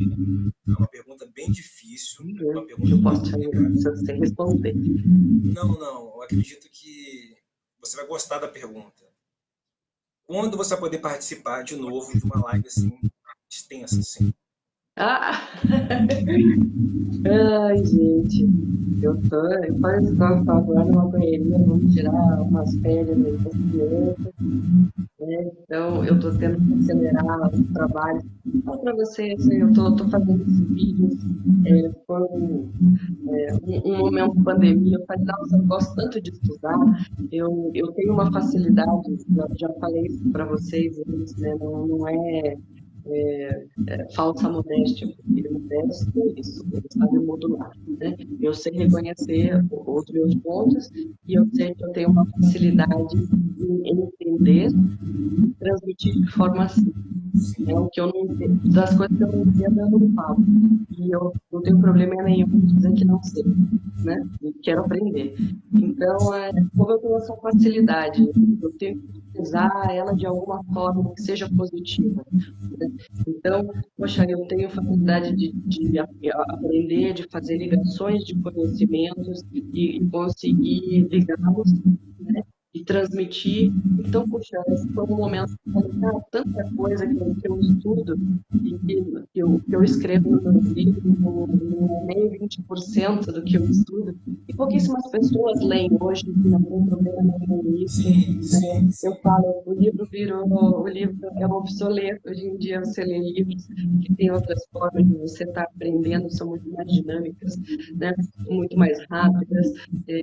A: é uma pergunta bem difícil. uma
B: Que
A: pergunta
B: eu posso
A: muito
B: te ajudar
A: complicada.
B: se você responder.
A: Não, não, eu acredito que você vai gostar da pergunta. Quando você vai poder participar de novo de uma live assim, extensa, assim?
B: Ah! Ai, gente, eu tô agora numa correria, vamos tirar umas férias aí das crianças, né? Então, eu tô tendo que acelerar os trabalhos. Falo para você, assim, eu tô fazendo esses vídeos, foi um momento de pandemia. Eu falei, nossa, eu gosto tanto de estudar, eu tenho uma facilidade, já falei isso para vocês antes, né? Não é falsa modéstia, porque modesto é isso, ele sabe modular, né? Eu sei reconhecer os meus pontos e eu sei que eu tenho uma facilidade em entender e transmitir de forma simples. É o que eu não entendo, das coisas que eu não entendo, eu não falo. E eu não tenho problema nenhum de dizer que não sei, né? E quero aprender. Então, como eu tenho essa facilidade, eu tenho que usar ela de alguma forma que seja positiva, né? Então, poxa, eu tenho facilidade de aprender, de fazer ligações de conhecimentos e conseguir ligá-los, né? E transmitir. Então, poxa, esse foi um momento que eu falei, cara, tanta coisa que eu estudo e que eu escrevo nos meus livros, não é nem 20% do que eu estudo, e pouquíssimas pessoas leem hoje, que não tem problema nenhum nisso,
A: Sim,
B: né?
A: sim,
B: Eu
A: sim.
B: falo, o livro é obsoleto. Hoje em dia você lê livros que têm outras formas de você estar aprendendo, são muito mais dinâmicas, né? Muito mais rápidas,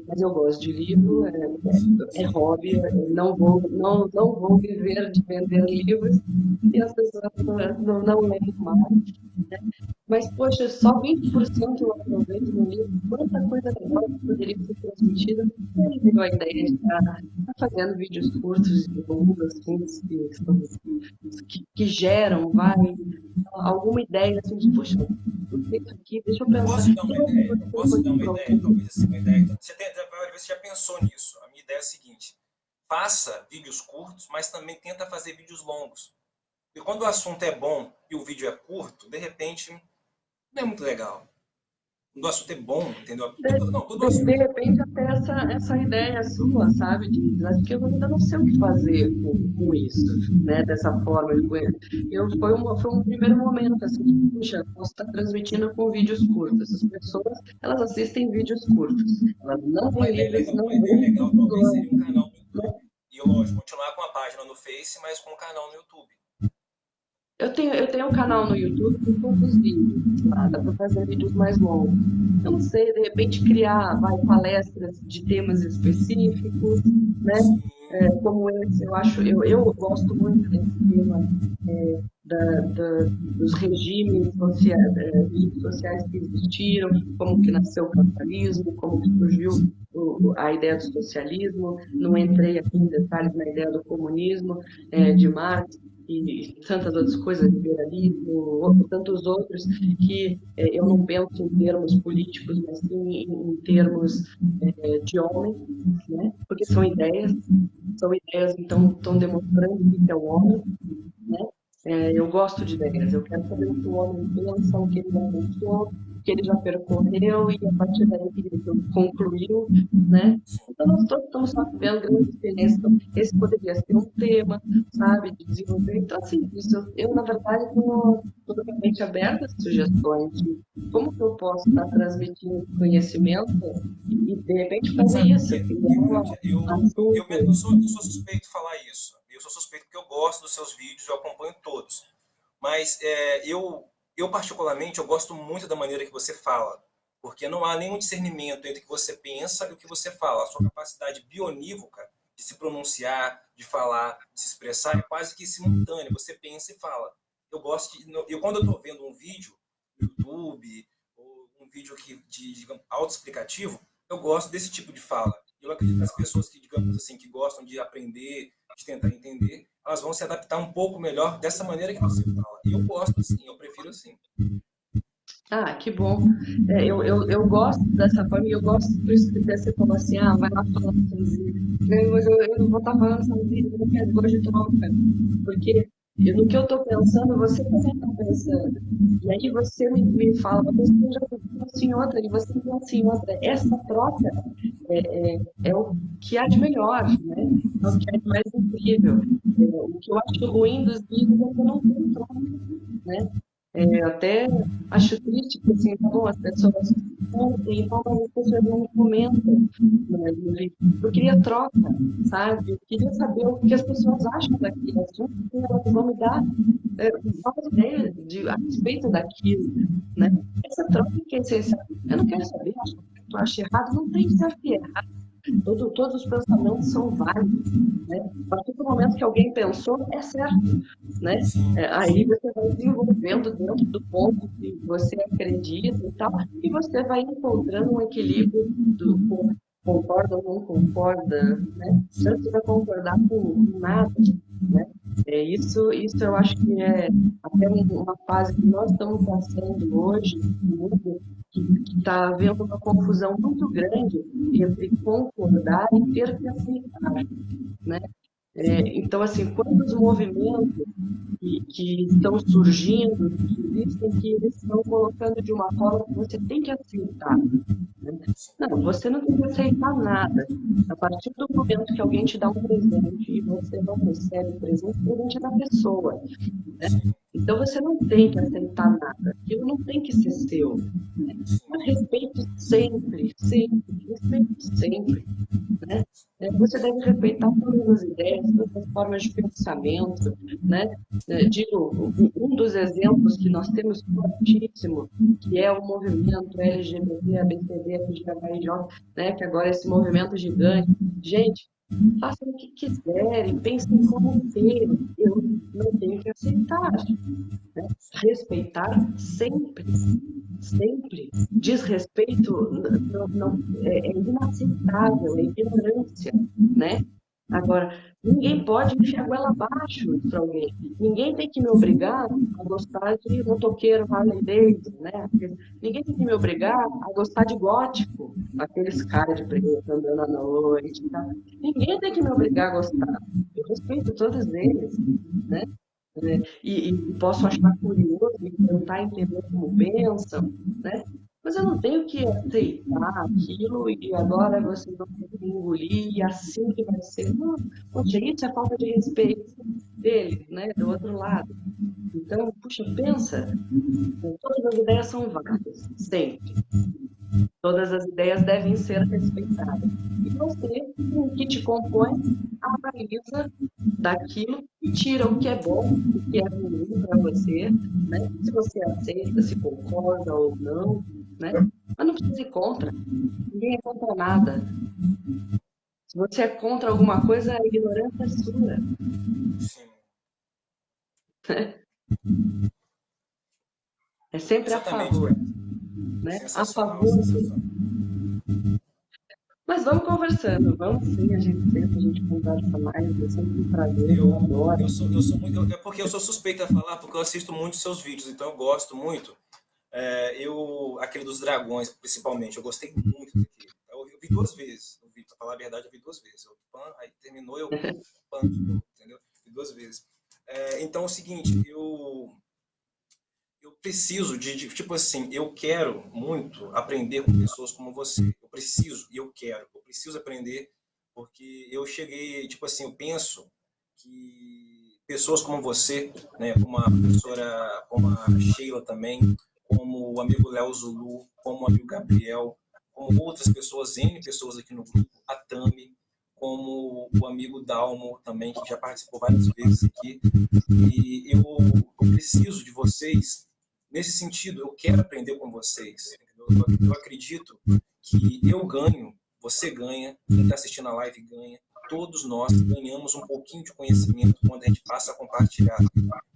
B: mas eu gosto de livro, é hobby, eu não vou viver de vender livros e as pessoas não leem mais. Mas, poxa, só 20% eu aproveito no livro. Quanta coisa legal que poderia ser transmitida. Ele deu a ideia de estar fazendo vídeos curtos e longos, assim, que geram, vai, alguma ideia, assim, de, poxa, gostei disso aqui, deixa eu
A: Eu
B: pensar.
A: posso te dar uma
B: Quem é que
A: ideia? Eu
B: você
A: posso te
B: foi
A: dar
B: que
A: uma ideia,
B: propôs?
A: talvez assim, uma ideia. Você já pensou nisso. A minha ideia é a seguinte: faça vídeos curtos, mas também tenta fazer vídeos longos. E quando o assunto é bom e o vídeo é curto, de repente não é muito legal. Quando o assunto é bom, entendeu?
B: De,
A: Não, quando o
B: de
A: assunto é
B: repente, até essa ideia sua, sabe? Que eu ainda não sei o que fazer com isso, né? Dessa forma. Foi um primeiro momento, assim, de, puxa, posso estar transmitindo com vídeos curtos. As pessoas, elas assistem vídeos curtos. Elas não
A: Uma
B: veem
A: ideia
B: livros,
A: legal,
B: não
A: uma ideia
B: veem
A: legal
B: livros
A: talvez seria um
B: longos,
A: canal no
B: né?
A: YouTube. E lógico, continuar com a página no Face, mas com o canal no YouTube.
B: Eu tenho um canal no YouTube com poucos vídeos, tá? Dá para fazer vídeos mais longos. Eu não sei, de repente criar, palestras de temas específicos, né?
A: Sim,
B: Como esse, eu gosto muito desse tema, dos regimes sociais que existiram, como que nasceu o capitalismo, como que surgiu a ideia do socialismo. Não entrei aqui em detalhes na ideia do comunismo, de Marx e tantas outras coisas, liberalismo, tantos outros, que eu não penso em termos políticos, mas sim em termos de homem, né? Porque são ideias, então, estão demonstrando o que é o homem, né? Eu gosto de ideias, eu quero saber o que o homem pensa, o que ele já pensou, o que ele já percorreu e a partir daí o que ele concluiu, né? Então, nós todos estamos só vivendo grandes experiências. Então, esse poderia ser um tema, sabe, de desenvolver. Então, assim, eu na verdade, estou totalmente aberta a sugestões de como que eu posso estar transmitindo conhecimento e de repente, fazer
A: sabe por
B: isso,
A: quê?
B: criar
A: Kátia,
B: assuntos.
A: eu sou suspeito de falar isso. Eu sou suspeito porque eu gosto dos seus vídeos, eu acompanho todos. Mas eu particularmente, eu gosto muito da maneira que você fala. Porque não há nenhum discernimento entre o que você pensa e o que você fala. A sua capacidade bionívoca de se pronunciar, de falar, de se expressar é quase que simultânea. Você pensa e fala. Quando eu estou vendo um vídeo no YouTube, ou um vídeo digamos, autoexplicativo, eu gosto desse tipo de fala. Eu acredito que as pessoas que, digamos assim, que gostam de aprender, de tentar entender, elas vão se adaptar um pouco melhor dessa maneira que você fala. E eu gosto assim, eu prefiro assim.
B: Ah, que bom. Eu gosto dessa forma e eu gosto por isso que você falou assim, vai lá falar sozinho. Eu vou estar falando sozinho, eu não quero, gosto de tomar um café. Porque E no que eu estou pensando, você também está pensando. E aí você me fala, você já pensa em outra, e você pensa em outra. Essa troca é o que há de melhor, né? É o que há de mais incrível. O que eu acho ruim dos vídeos é que eu não tenho troca, né? Eu até acho triste que, assim, tá bom, as pessoas curtem e tal, mas as pessoas não comentam, né, no vídeo. Eu queria troca, sabe? Eu queria saber o que as pessoas acham daquele assunto, porque elas vão me dar novas ideias a respeito daquilo, né? Essa troca que é essencial. Eu não quero saber, tu acha errado, não tem certo e errado. Todos os pensamentos são válidos, né? A partir do momento que alguém pensou, é certo, né? Aí você vai desenvolvendo dentro do ponto que você acredita e tal, e você vai encontrando um equilíbrio do concorda ou não concorda, né? Você não precisa concordar com nada, né? Isso eu acho que é até uma fase que nós estamos passando hoje, que está havendo uma confusão muito grande entre concordar e ter que aceitar, né? Então, assim, quantos movimentos que estão surgindo, que existem, que eles estão colocando de uma forma que você tem que aceitar, né? Não, você não tem que aceitar nada. A partir do momento que alguém te dá um presente e você não recebe o presente é da pessoa, né? Então você não tem que aceitar nada. Aquilo não tem que ser seu, né? Mas respeito sempre, sempre, respeito sempre, né? Você deve respeitar todas as ideias, todas as formas de pensamento, né? Digo, um dos exemplos que nós temos fortíssimo, que é o movimento LGBT, ABCD, FGHI, né? Que agora é esse movimento gigante. Gente, façam o que quiserem, pensem como queiram, eu não tenho que aceitar, né? Respeitar sempre, sempre. Desrespeito é inaceitável, é ignorância, né? Agora, ninguém pode enfiar a goela abaixo para alguém. Ninguém tem que me obrigar a gostar de motoqueiro Harley Davidson, né? Ninguém tem que me obrigar a gostar de gótico, aqueles caras de preto andando à noite, tá? Ninguém tem que me obrigar a gostar. Eu respeito todos eles, né? E posso achar curioso e tentar entender como pensam, né? Mas eu não tenho que aceitar aquilo e agora vocês vão ter que engolir e assim que vai ser. Não, poxa, isso é falta de respeito deles, né? Do outro lado. Então, puxa, pensa, todas as ideias são válidas, sempre. Todas as ideias devem ser respeitadas. E você, o que te compõe, analisa daquilo e tira o que é bom, o que é ruim para você, né? Se você aceita, se concorda ou não, né? Mas não precisa ir contra. Ninguém é contra nada. Se você é contra alguma coisa, a ignorância é sua.
A: Sim.
B: É sempre a
A: Exatamente.
B: favor, né? A
A: Sensacional,
B: favor.
A: sensacional.
B: Mas vamos conversando, vamos sim, a gente senta, a gente conversa mais, é sempre um prazer, eu adoro.
A: É porque eu sou suspeito a falar, porque eu assisto muito seus vídeos, então eu gosto muito. Aquele dos dragões, principalmente, eu gostei muito daquele. Eu vi duas vezes, pra falar a verdade, eu vi duas vezes. Aí terminou, eu pan de novo, entendeu? Vi duas vezes. Então é o seguinte, eu preciso tipo assim, eu quero muito aprender com pessoas como você. Eu preciso e eu preciso aprender, porque eu cheguei, tipo assim, eu penso que pessoas como você, né, como a professora, como a Sheila também, como o amigo Léo Zulu, como o amigo Gabriel, como outras pessoas, N pessoas aqui no grupo, a Tami, como o amigo Dalmo também, que já participou várias vezes aqui, e eu preciso de vocês nesse sentido, eu quero aprender com vocês. Eu acredito que eu ganho, você ganha, quem está assistindo a live ganha, todos nós ganhamos um pouquinho de conhecimento quando a gente passa a compartilhar.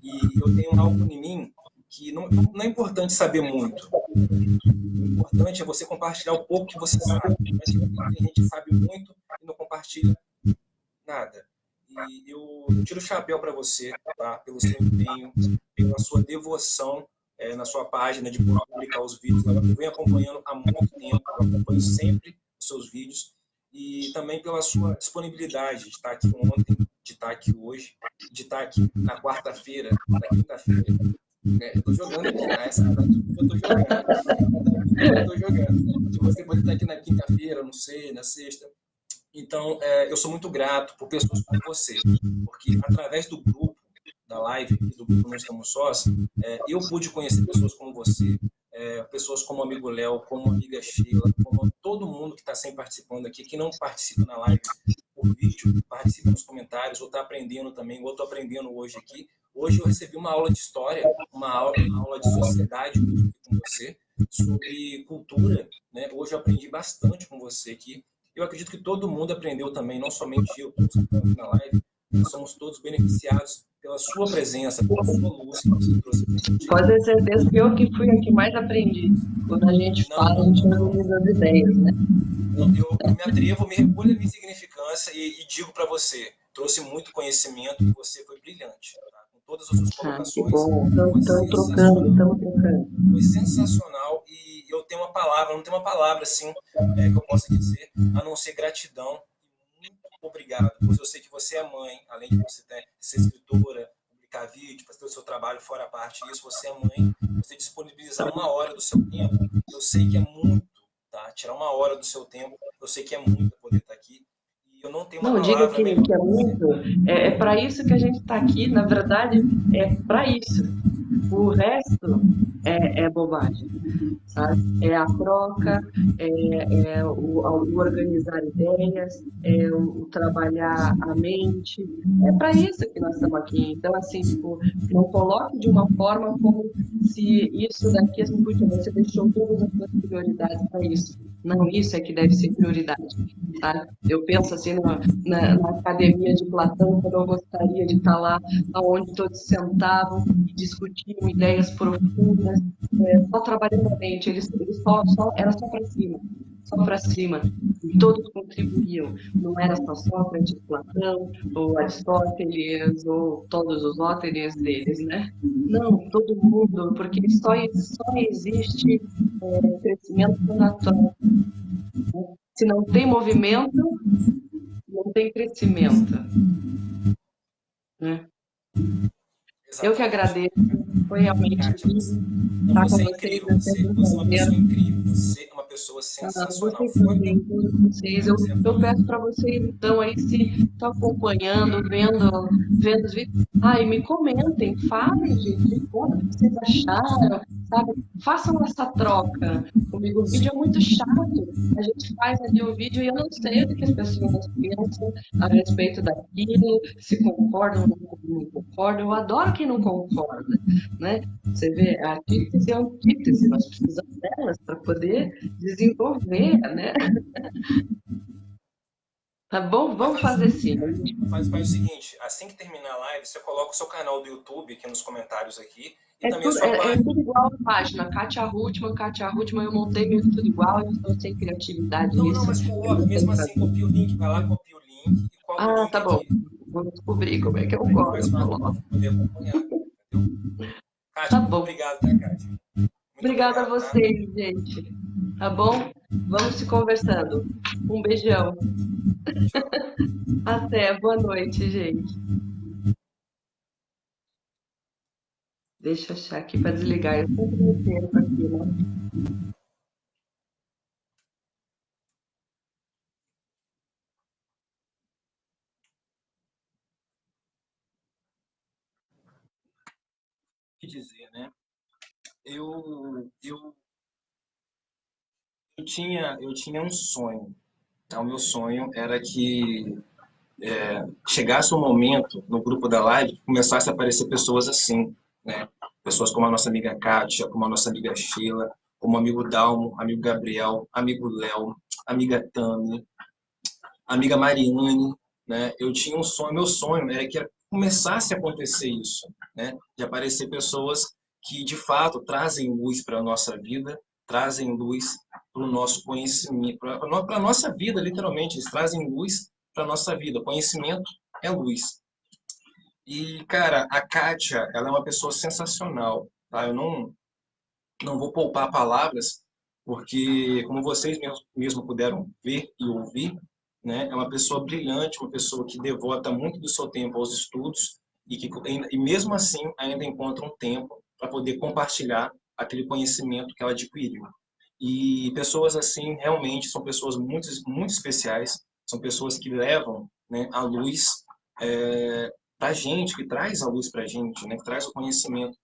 A: E eu tenho algo em mim que não é importante saber muito. O importante é você compartilhar o pouco que você sabe. Mas tem gente que sabe muito e não compartilha nada. E eu tiro o chapéu para você, tá? Pelo seu empenho, pela sua devoção na sua página de publicar os vídeos. Eu venho acompanhando há muito tempo, eu acompanho sempre os seus vídeos e também pela sua disponibilidade de estar aqui ontem, de estar aqui hoje, de estar aqui na quarta-feira, na quinta-feira. Eu tô jogando aqui, tá? Essa eu tô jogando. Eu tô jogando. De você poder estar aqui na quinta-feira, não sei, na sexta. Então, eu sou muito grato por pessoas como você, porque através do grupo, da live e do grupo Não Estamos Sós, eu pude conhecer pessoas como você, pessoas como o amigo Léo, como a amiga Sheila, como todo mundo que está sempre participando aqui, que não participa na live por vídeo, participa nos comentários, ou está aprendendo também, ou estou aprendendo hoje aqui. Hoje eu recebi uma aula de história, uma aula de sociedade com você, sobre cultura, né? Hoje eu aprendi bastante com você aqui. Eu acredito que todo mundo aprendeu também, não somente eu, todos que estão aqui na live, nós somos todos beneficiados pela sua presença, pela sua luz que você trouxe para a gente.
B: Pode ter certeza que eu que fui a que mais aprendi. Quando a gente fala, a gente organiza as ideias, né?
A: Eu me atrevo, me recolho a minha insignificância e digo para você, trouxe muito conhecimento e você foi brilhante. Tá? Com todas as suas
B: Que
A: colocações,
B: bom.
A: foi
B: Estamos trocando,
A: sensacional.
B: estamos trocando.
A: Foi sensacional e eu tenho uma palavra, não tenho uma palavra assim que eu possa dizer, a não ser gratidão. Muito obrigado, pois eu sei que você é mãe, além de você ser escritora, publicar vídeo, fazer o seu trabalho fora a parte disso, você é mãe, você disponibilizar uma hora do seu tempo, eu sei que é muito, tá? Tirar uma hora do seu tempo, eu sei que é muito poder estar aqui e eu não tenho uma
B: Não, diga
A: palavra melhor
B: que é
A: para você.
B: muito. É para isso que a gente está aqui, na verdade, é para isso. O resto é bobagem, sabe? É a troca, o organizar ideias, o trabalhar a mente. É para isso que nós estamos aqui. Então, assim, tipo, não coloque de uma forma como se isso daqui, assim, puxa, você deixou todas as suas prioridades para isso. Não, isso é que deve ser prioridade, sabe? Eu penso assim na academia de Platão, quando eu gostaria de estar lá, onde todos sentavam e discutiam ideias profundas, só trabalhando a mente, era só para cima, só para cima. E todos contribuíam, não era só Sócrates, Platão, ou Aristóteles, ou todos os óteres deles, né? Não, todo mundo, porque só existe crescimento natural. Se não tem movimento, não tem crescimento. Né? Eu que agradeço, foi realmente lindo estar com
A: você é
B: vocês.
A: incrível, você é uma pessoa incrível, você é uma pessoa sensacional.
B: Vocês também, todos vocês. Eu peço para vocês, então, aí, se estão acompanhando, vendo os vídeos, me comentem, falem, gente, conta o que vocês acharam, sabe? Façam essa troca comigo. O vídeo é muito chato. A gente faz ali o vídeo e eu não sei o que as pessoas pensam a respeito daquilo, se concordam ou não concordam. Eu adoro quem não concorda, né? Você vê, a antítese é a antítese, nós precisamos delas para poder desenvolver, né? Tá bom? Vamos fazer assim.
A: Faz o seguinte, assim que terminar a live, você coloca o seu canal do YouTube aqui nos comentários aqui e
B: É
A: também a
B: tudo,
A: sua página.
B: tudo igual a página. Kátia Ruttmann, eu montei meio que tudo igual, eu estou sem criatividade
A: Não,
B: nisso.
A: mas coloca, mesmo assim, copia o link, vai lá, copia o link e cola o link
B: Tá bom.
A: aqui.
B: Vou descobrir como é que eu
A: Aí fica mais
B: gosto.
A: fácil para poder acompanhar, entendeu? Kátia,
B: Tá
A: muito
B: bom.
A: obrigado, tá, Kátia? Muito
B: Obrigada a
A: obrigado, tá?
B: vocês, gente. Tá bom? Vamos se conversando. Um beijão.
A: Tchau.
B: Até. Boa noite, gente. Deixa eu achar aqui para desligar. Eu sempre me perco aqui, né?
A: O que dizer, né? Eu tinha um sonho. Tá? O meu sonho era que chegasse um momento no grupo da live que começasse a aparecer pessoas assim, né? Pessoas como a nossa amiga Kátia, como a nossa amiga Sheila, como o amigo Dalmo, amigo Gabriel, amigo Léo, amiga Tami, amiga Mariane, né? Eu tinha um sonho, meu sonho era que começasse a acontecer isso, né? De aparecer pessoas que de fato trazem luz para a nossa vida, trazem luz para o nosso conhecimento, para a nossa vida, literalmente, eles trazem luz para a nossa vida. Conhecimento é luz. E, cara, a Kátia, ela é uma pessoa sensacional, tá? Eu não vou poupar palavras, porque, como vocês mesmo puderam ver e ouvir, né? É uma pessoa brilhante, uma pessoa que devota muito do seu tempo aos estudos e mesmo assim ainda encontra um tempo para poder compartilhar aquele conhecimento que ela adquiriu. E pessoas assim realmente são pessoas muito especiais, são pessoas que levam, né, a luz para a gente, que traz a luz para a gente, né, que traz o conhecimento.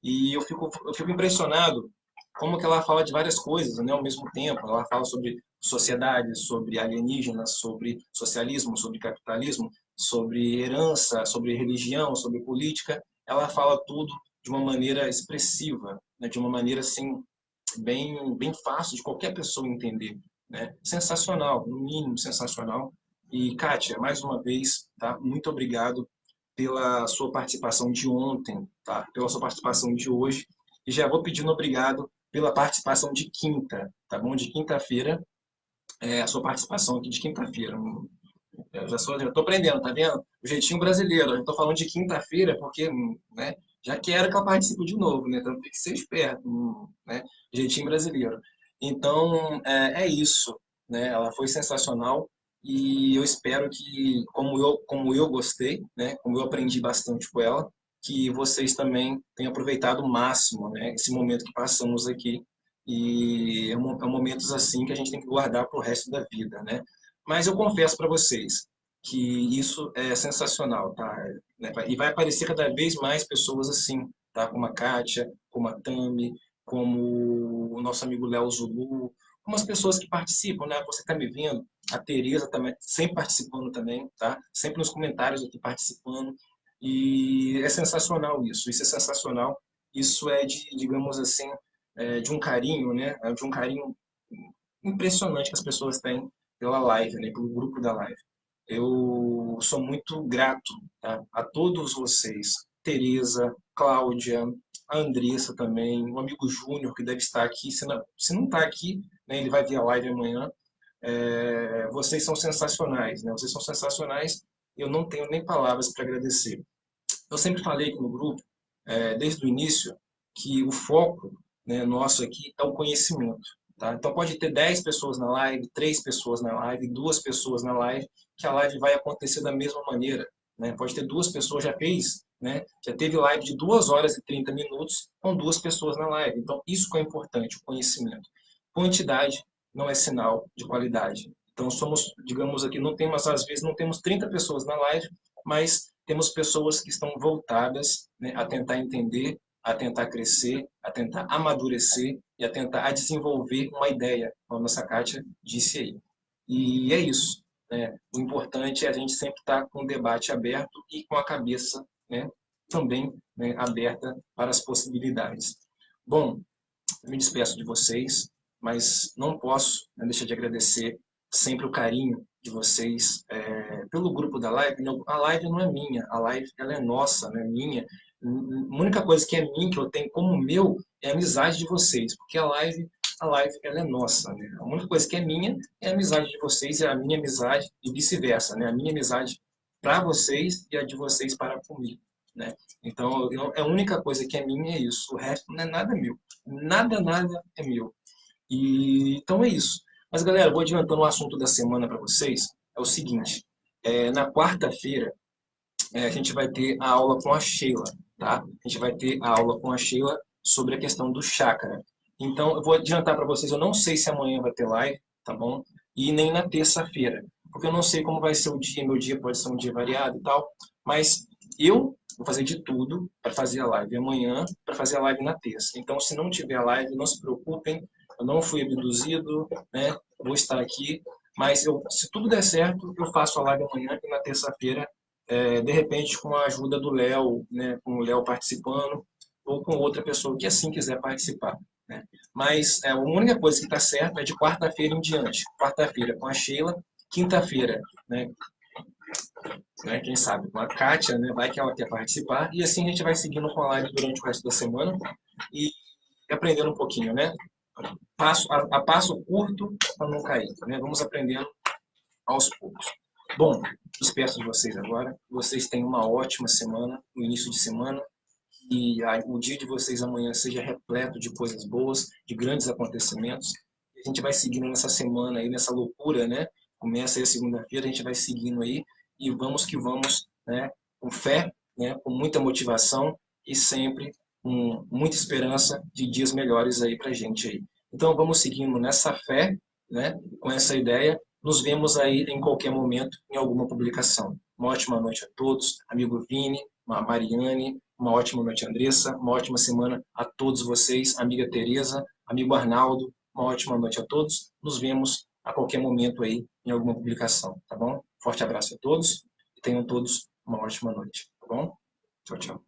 A: E eu fico impressionado como que ela fala de várias coisas, né, ao mesmo tempo. Ela fala sobre sociedade, sobre alienígenas, sobre socialismo, sobre capitalismo, sobre herança, sobre religião, sobre política. Ela fala tudo de uma maneira expressiva, né, de uma maneira assim bem fácil de qualquer pessoa entender, né? Sensacional, no mínimo sensacional. E Kátia, mais uma vez, tá? Muito obrigado pela sua participação de ontem, tá? Pela sua participação de hoje. E já vou pedindo obrigado pela participação de quinta, tá bom? De quinta-feira, a sua participação aqui de quinta-feira. Eu já estou aprendendo, tá vendo? O jeitinho brasileiro. Eu estou falando de quinta-feira porque, né, já quero que ela participe de novo, né? Então tem que ser esperto, né? Jeitinho brasileiro. Então, é isso, né? Ela foi sensacional e eu espero que, como eu gostei, né? Como eu aprendi bastante com ela, que vocês também tenham aproveitado o máximo, né? Esse momento que passamos aqui. E é momentos assim que a gente tem que guardar para o resto da vida, né? Mas eu confesso para vocês que isso é sensacional, tá? Né? E vai aparecer cada vez mais pessoas assim, tá? Como a Kátia, como a Tami, como o nosso amigo Léo Zulu, como as pessoas que participam, né? Você está me vendo, a Tereza também, sempre participando também, tá? Sempre nos comentários aqui participando. E é sensacional isso é sensacional. Isso é de, digamos assim, de um carinho, né? De um carinho impressionante que as pessoas têm pela live, né? Pelo grupo da live. Eu sou muito grato, tá, a todos vocês, Tereza, Cláudia, a Andressa também, o amigo Júnior, que deve estar aqui. Se não está aqui, né, ele vai ver a live amanhã. Vocês são sensacionais, né? Vocês são sensacionais. Eu não tenho nem palavras para agradecer. Eu sempre falei aqui no grupo, desde o início, que o foco, né, nosso aqui é o conhecimento. Tá? Então pode ter 10 pessoas na live, 3 pessoas na live, 2 pessoas na live, que a live vai acontecer da mesma maneira. Né? Pode ter 2 pessoas, já fez, né? Já teve live de 2 horas e 30 minutos com 2 pessoas na live. Então isso que é importante, o conhecimento. Quantidade não é sinal de qualidade. Então somos, digamos aqui, não temos, às vezes não temos 30 pessoas na live, mas temos pessoas que estão voltadas, né, a tentar entender, a tentar crescer, a tentar amadurecer e a tentar desenvolver uma ideia, como a nossa Kátia disse aí. E é isso. Né? O importante é a gente sempre estar com o debate aberto e com a cabeça, né, também, né, aberta para as possibilidades. Bom, eu me despeço de vocês, mas não posso, né, deixar de agradecer sempre o carinho de vocês pelo grupo da live. A live não é minha, a live ela é nossa, não é minha. A única coisa que é minha, que eu tenho como meu, é a amizade de vocês, porque a live ela é nossa. Né? A única coisa que é minha é a amizade de vocês, é a minha amizade e vice-versa. Né? A minha amizade para vocês e a de vocês para comigo. Né? Então, a única coisa que é minha é isso, o resto não é nada meu. Nada é meu. Então é isso. Mas, galera, vou adiantando o assunto da semana para vocês. É o seguinte: na quarta-feira, a gente vai ter a aula com a Sheila, tá? A gente vai ter a aula com a Sheila sobre a questão do chakra. Então, eu vou adiantar para vocês: eu não sei se amanhã vai ter live, tá bom? E nem na terça-feira, porque eu não sei como vai ser o dia. Meu dia pode ser um dia variado e tal, mas eu vou fazer de tudo para fazer a live amanhã, para fazer a live na terça. Então, se não tiver live, não se preocupem, eu não fui abduzido, né? Vou estar aqui, mas se tudo der certo, eu faço a live amanhã e na terça-feira, de repente com a ajuda do Léo, né? Com o Léo participando, ou com outra pessoa que assim quiser participar. Né? Mas a única coisa que está certa é de quarta-feira em diante. Quarta-feira com a Sheila, quinta-feira, né, quem sabe com a Kátia, né, vai que ela quer participar, e assim a gente vai seguindo com a live durante o resto da semana e aprendendo um pouquinho, né? Passo curto para não cair, né? Vamos aprendendo aos poucos. Bom, despeço de vocês agora. Vocês tenham uma ótima semana, no início de semana, e o dia de vocês amanhã seja repleto de coisas boas, de grandes acontecimentos. A gente vai seguindo nessa semana aí, nessa loucura, né? Começa aí a segunda-feira, a gente vai seguindo aí e vamos que vamos, né? Com fé, né? Com muita motivação e sempre com muita esperança de dias melhores aí para a gente aí. Então vamos seguindo nessa fé, né? Com essa ideia. Nos vemos aí em qualquer momento em alguma publicação. Uma ótima noite a todos, amigo Vini, Mariane, uma ótima noite, Andressa, uma ótima semana a todos vocês, amiga Tereza, amigo Arnaldo, uma ótima noite a todos. Nos vemos a qualquer momento aí em alguma publicação, tá bom? Forte abraço a todos e tenham todos uma ótima noite, tá bom? Tchau, tchau.